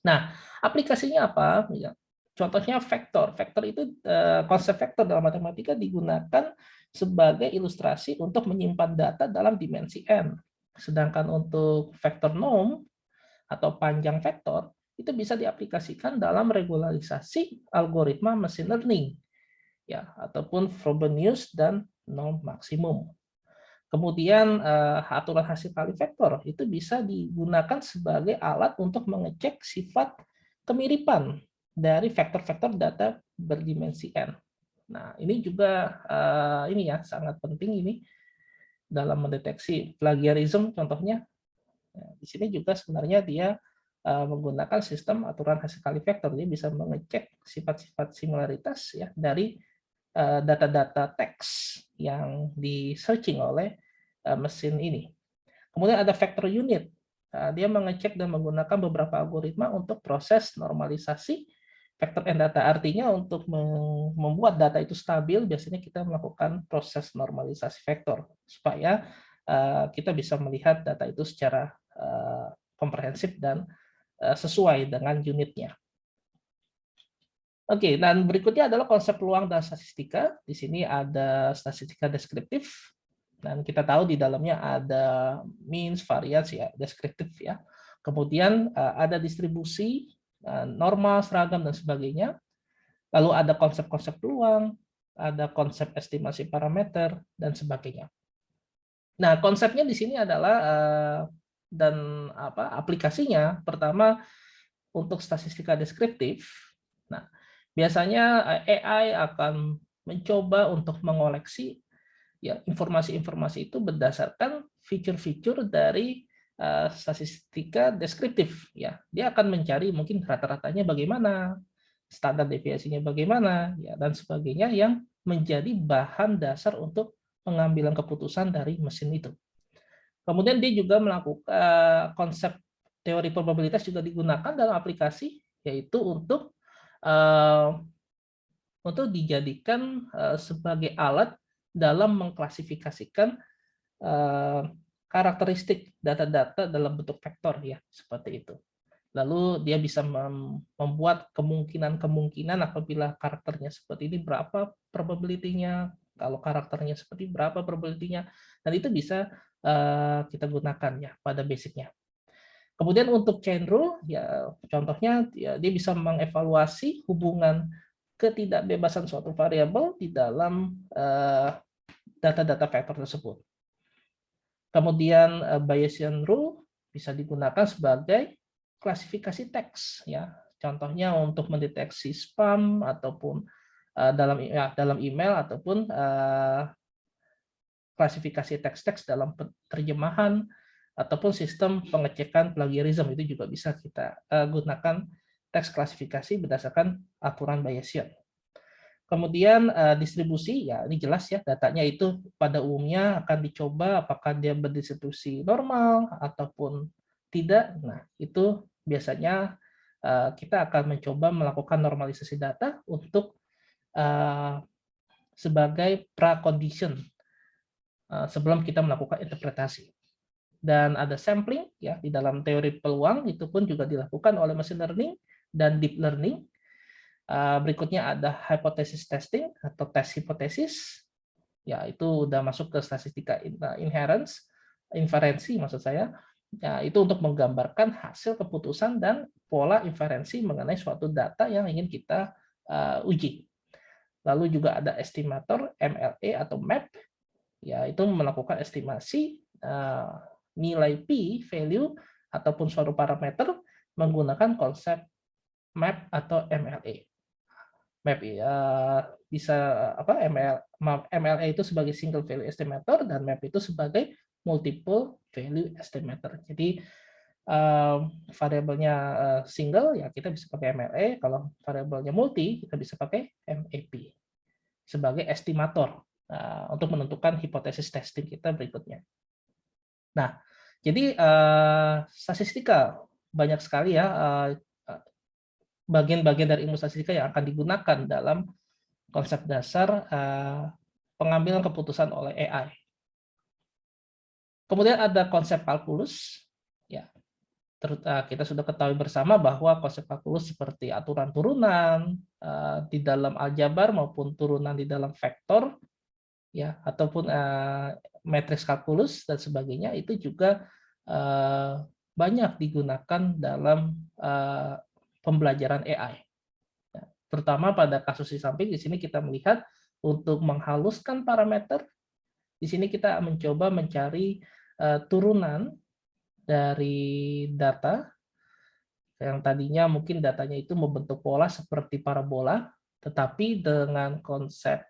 Speaker 1: Nah, aplikasinya apa? Ya, contohnya vektor. Vektor itu, konsep vektor dalam matematika digunakan sebagai ilustrasi untuk menyimpan data dalam dimensi n. Sedangkan untuk vektor norm atau panjang vektor itu bisa diaplikasikan dalam regularisasi algoritma machine learning, ya, ataupun Frobenius dan norm maksimum. Kemudian aturan hasil kali vektor itu bisa digunakan sebagai alat untuk mengecek sifat kemiripan dari vektor-vektor data berdimensi n. Nah, ini juga ini ya sangat penting ini dalam mendeteksi plagiarisme contohnya. Di sini juga sebenarnya dia menggunakan sistem aturan hasil kali vektor. Dia bisa mengecek sifat-sifat similaritas, ya, dari data-data teks yang di searching oleh mesin ini. Kemudian ada vector unit. Dia mengecek dan menggunakan beberapa algoritma untuk proses normalisasi vektor n data. Artinya untuk membuat data itu stabil, biasanya kita melakukan proses normalisasi vektor supaya kita bisa melihat data itu secara komprehensif dan sesuai dengan unitnya. Oke, dan berikutnya adalah konsep peluang dan statistika. Di sini ada statistika deskriptif, dan kita tahu di dalamnya ada means, variance, ya, deskriptif, ya. Kemudian ada distribusi, normal, seragam, dan sebagainya. Lalu ada konsep-konsep peluang, ada konsep estimasi parameter, dan sebagainya. Nah, konsepnya di sini adalah dan aplikasinya pertama untuk statistika deskriptif. Nah, biasanya AI akan mencoba untuk mengoleksi, ya, informasi-informasi itu berdasarkan fitur-fitur dari statistika deskriptif, ya. Dia akan mencari mungkin rata-ratanya bagaimana, standar deviasinya bagaimana, ya, dan sebagainya yang menjadi bahan dasar untuk pengambilan keputusan dari mesin itu. Kemudian dia juga melakukan konsep teori probabilitas juga digunakan dalam aplikasi, yaitu untuk dijadikan sebagai alat dalam mengklasifikasikan karakteristik data-data dalam bentuk vektor, ya, seperti itu. Lalu dia bisa membuat kemungkinan-kemungkinan apabila karakternya seperti ini berapa probability-nya, kalau karakternya seperti berapa probability-nya, dan itu bisa kita gunakan, ya, pada basicnya. Kemudian untuk chain rule, ya, contohnya, ya, dia bisa mengevaluasi hubungan ketidakbebasan suatu variabel di dalam data-data vektor tersebut. Kemudian Bayesian rule bisa digunakan sebagai klasifikasi teks, ya. Contohnya untuk mendeteksi spam ataupun dalam email ataupun klasifikasi teks-teks dalam terjemahan ataupun sistem pengecekan plagiarisme itu juga bisa kita gunakan teks klasifikasi berdasarkan aturan Bayesian. Kemudian distribusi, ya ini jelas ya, datanya itu pada umumnya akan dicoba apakah dia berdistribusi normal ataupun tidak. Nah, itu biasanya kita akan mencoba melakukan normalisasi data untuk sebagai pracondition sebelum kita melakukan interpretasi. Dan ada sampling ya di dalam teori peluang, itu pun juga dilakukan oleh machine learning dan deep learning. Berikutnya ada hypothesis testing atau tes hipotesis, ya itu udah masuk ke statistika inferensi maksud saya, ya, itu untuk menggambarkan hasil keputusan dan pola inferensi mengenai suatu data yang ingin kita uji. Lalu juga ada estimator MLE atau map, ya itu melakukan estimasi nilai p value ataupun suatu parameter menggunakan konsep map atau MLE. Map bisa MLE itu sebagai single value estimator dan map itu sebagai multiple value estimator. Jadi variabelnya single ya kita bisa pakai MLE, kalau variabelnya multi kita bisa pakai MAP sebagai estimator untuk menentukan hipotesis testing kita berikutnya. Nah, jadi statistika banyak sekali ya bagian-bagian dari ilmu statistika yang akan digunakan dalam konsep dasar pengambilan keputusan oleh AI. Kemudian ada konsep kalkulus, ya kita sudah ketahui bersama bahwa konsep kalkulus seperti aturan turunan di dalam aljabar maupun turunan di dalam vektor, ya ataupun matriks kalkulus dan sebagainya itu juga banyak digunakan dalam pembelajaran AI. Terutama pada kasus di samping, di sini kita melihat untuk menghaluskan parameter, di sini kita mencoba mencari turunan dari data yang tadinya mungkin datanya itu membentuk pola seperti parabola, tetapi dengan konsep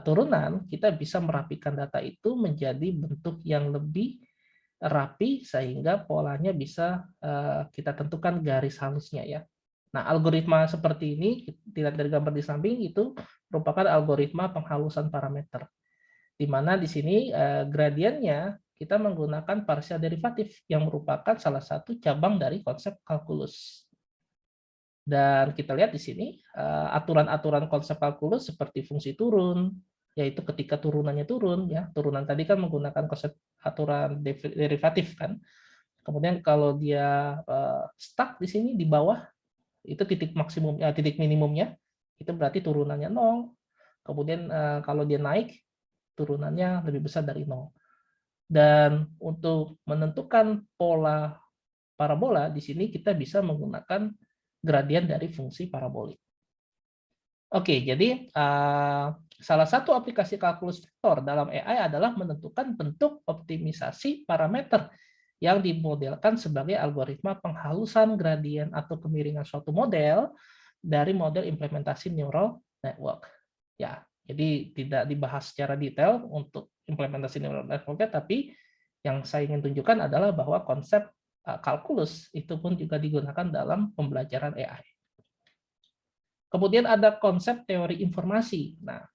Speaker 1: turunan kita bisa merapikan data itu menjadi bentuk yang lebih rapi sehingga polanya bisa kita tentukan garis halusnya ya. Nah, algoritma seperti ini, dilihat dari gambar di samping, itu merupakan algoritma penghalusan parameter. Di mana di sini gradiennya kita menggunakan partial derivatif yang merupakan salah satu cabang dari konsep kalkulus. Dan kita lihat di sini aturan-aturan konsep kalkulus seperti fungsi turun, yaitu ketika turunannya turun, ya turunan tadi kan menggunakan konsep aturan derivatif kan. Kemudian kalau dia stuck di sini di bawah, itu titik maksimum titik minimumnya itu berarti turunannya 0. Kemudian kalau dia naik turunannya lebih besar dari 0. Dan untuk menentukan pola parabola di sini kita bisa menggunakan gradien dari fungsi parabolik. Oke, jadi salah satu aplikasi kalkulus vektor dalam AI adalah menentukan bentuk optimisasi parameter yang dimodelkan sebagai algoritma penghalusan gradien atau kemiringan suatu model dari model implementasi neural network. Ya, jadi tidak dibahas secara detail untuk implementasi neural network, tapi yang saya ingin tunjukkan adalah bahwa konsep kalkulus itu pun juga digunakan dalam pembelajaran AI. Kemudian ada konsep teori informasi. Nah,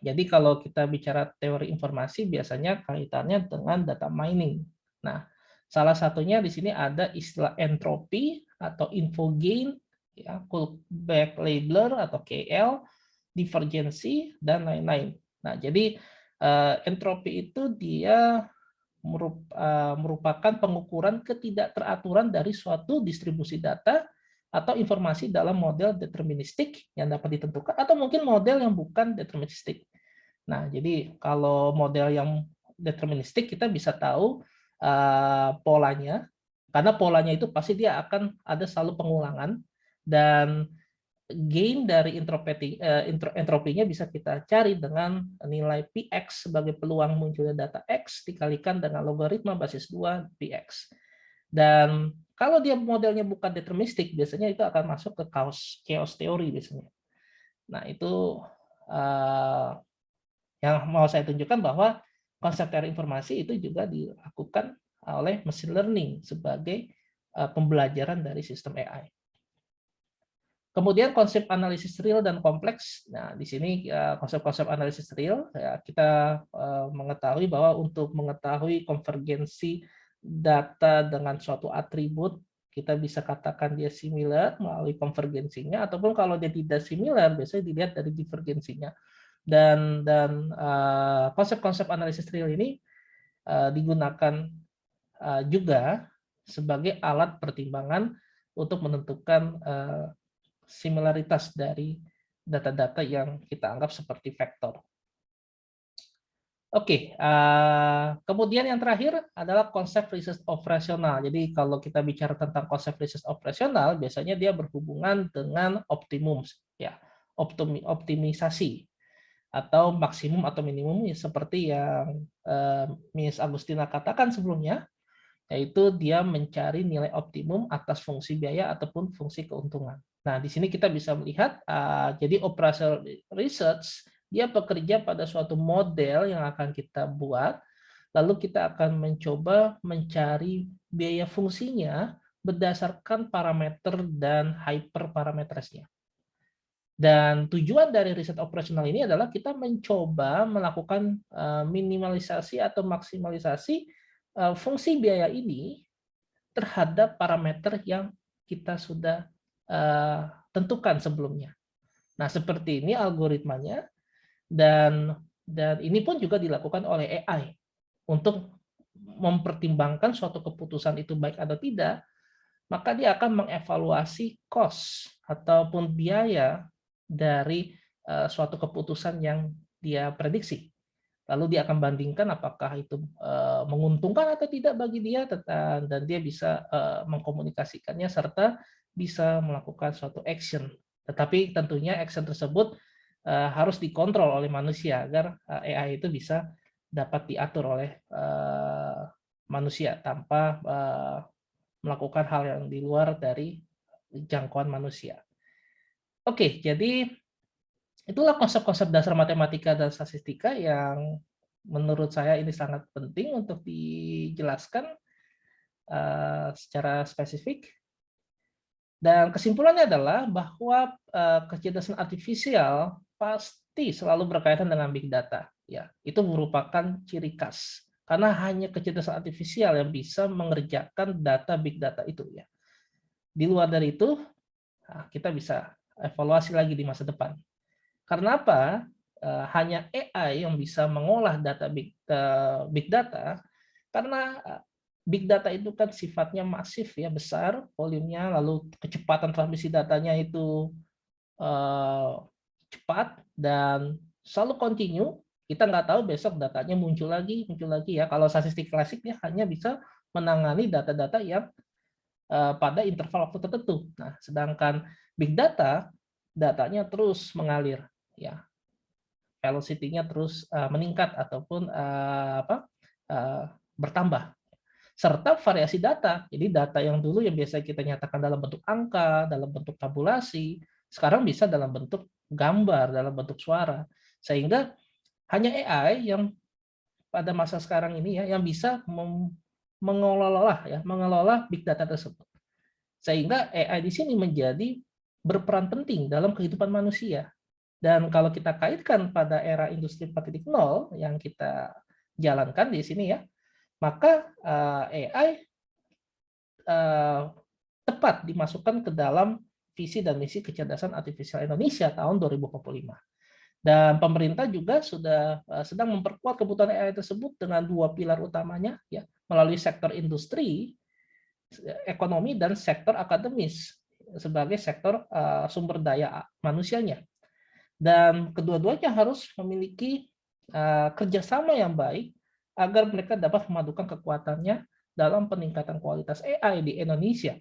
Speaker 1: jadi kalau kita bicara teori informasi biasanya kaitannya dengan data mining. Nah, salah satunya di sini ada istilah entropi atau info gain, ya, callback labeler atau KL, divergensi dan lain-lain. Nah, jadi entropi itu dia merupakan pengukuran ketidakteraturan dari suatu distribusi data atau informasi dalam model deterministik yang dapat ditentukan atau mungkin model yang bukan deterministik. Nah, jadi kalau model yang deterministik kita bisa tahu polanya, karena polanya itu pasti dia akan ada selalu pengulangan dan gain dari entropinya bisa kita cari dengan nilai Px sebagai peluang munculnya data X dikalikan dengan logaritma basis 2 Px. Dan kalau dia modelnya bukan deterministik, biasanya itu akan masuk ke chaos teori biasanya. Nah, itu yang mau saya tunjukkan bahwa konsep teori informasi itu juga dilakukan oleh machine learning sebagai pembelajaran dari sistem AI. Kemudian konsep analisis real dan kompleks. Nah, di sini konsep-konsep analisis real, ya, kita mengetahui bahwa untuk mengetahui konvergensi data dengan suatu atribut, kita bisa katakan dia similar melalui konvergensinya, ataupun kalau dia tidak similar, biasanya dilihat dari divergensinya. Dan konsep-konsep analisis real ini digunakan juga sebagai alat pertimbangan untuk menentukan similaritas dari data-data yang kita anggap seperti vektor. Oke, kemudian yang terakhir adalah konsep research operasional. Jadi kalau kita bicara tentang konsep research operasional, biasanya dia berhubungan dengan optimum, ya, optimisasi atau maksimum atau minimum, seperti yang Miss Agustina katakan sebelumnya, yaitu dia mencari nilai optimum atas fungsi biaya ataupun fungsi keuntungan. Nah, di sini kita bisa melihat, jadi operational research, dia bekerja pada suatu model yang akan kita buat, lalu kita akan mencoba mencari biaya fungsinya berdasarkan parameter dan hyperparametersnya. Dan tujuan dari riset operasional ini adalah kita mencoba melakukan minimalisasi atau maksimalisasi fungsi biaya ini terhadap parameter yang kita sudah tentukan sebelumnya. Nah, seperti ini algoritmanya, dan ini pun juga dilakukan oleh AI untuk mempertimbangkan suatu keputusan itu baik atau tidak, maka dia akan mengevaluasi cost ataupun biaya dari suatu keputusan yang dia prediksi. Lalu dia akan bandingkan apakah itu menguntungkan atau tidak bagi dia, dan dia bisa mengkomunikasikannya serta bisa melakukan suatu action. Tetapi tentunya action tersebut harus dikontrol oleh manusia agar AI itu bisa dapat diatur oleh manusia tanpa melakukan hal yang di luar dari jangkauan manusia. Oke, jadi itulah konsep-konsep dasar matematika dan statistika yang menurut saya ini sangat penting untuk dijelaskan secara spesifik. Dan kesimpulannya adalah bahwa kecerdasan artifisial pasti selalu berkaitan dengan big data. Ya, itu merupakan ciri khas. Karena hanya kecerdasan artifisial yang bisa mengerjakan data big data itu. Ya. Di luar dari itu, kita bisa evaluasi lagi di masa depan. Karena apa? Hanya AI yang bisa mengolah data big data, karena big data itu kan sifatnya masif, ya, besar volumenya, lalu kecepatan transmisi datanya itu cepat dan selalu kontinu. Kita nggak tahu besok datanya muncul lagi ya. Kalau statistik klasik dia hanya bisa menangani data-data yang pada interval waktu tertentu. Nah, sedangkan big data datanya terus mengalir, ya, velocity-nya terus meningkat ataupun bertambah, serta variasi data. Jadi data yang dulu yang biasa kita nyatakan dalam bentuk angka, dalam bentuk tabulasi, sekarang bisa dalam bentuk gambar, dalam bentuk suara, sehingga hanya AI yang pada masa sekarang ini, ya, yang bisa mengelola big data tersebut. Sehingga AI di sini menjadi berperan penting dalam kehidupan manusia. Dan kalau kita kaitkan pada era industri 4.0 yang kita jalankan di sini, ya, maka AI tepat dimasukkan ke dalam visi dan misi kecerdasan artifisial Indonesia tahun 2045. Dan pemerintah juga sudah sedang memperkuat kebutuhan AI tersebut dengan dua pilar utamanya, ya, melalui sektor industri, ekonomi, dan sektor akademis sebagai sektor sumber daya manusianya. Dan kedua-duanya harus memiliki kerjasama yang baik agar mereka dapat memadukan kekuatannya dalam peningkatan kualitas AI di Indonesia.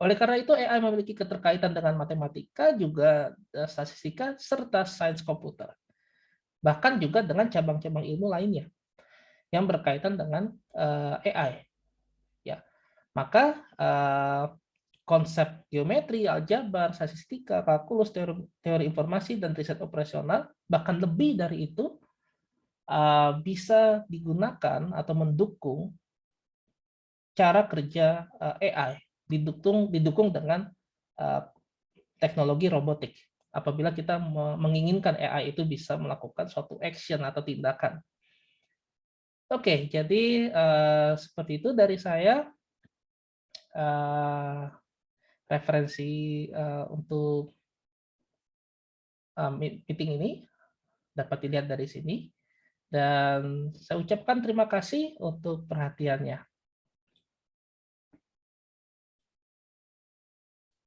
Speaker 1: Oleh karena itu, AI memiliki keterkaitan dengan matematika, juga statistika, serta sains komputer. Bahkan juga dengan cabang-cabang ilmu lainnya yang berkaitan dengan AI. Ya. Maka konsep geometri, aljabar, statistika, kalkulus, teori informasi, dan riset operasional, bahkan lebih dari itu, bisa digunakan atau mendukung cara kerja AI, didukung dengan teknologi robotik. Apabila kita menginginkan AI itu bisa melakukan suatu action atau tindakan. Oke, jadi seperti itu dari saya. Referensi untuk meeting ini dapat dilihat dari sini. Dan saya ucapkan terima kasih untuk perhatiannya.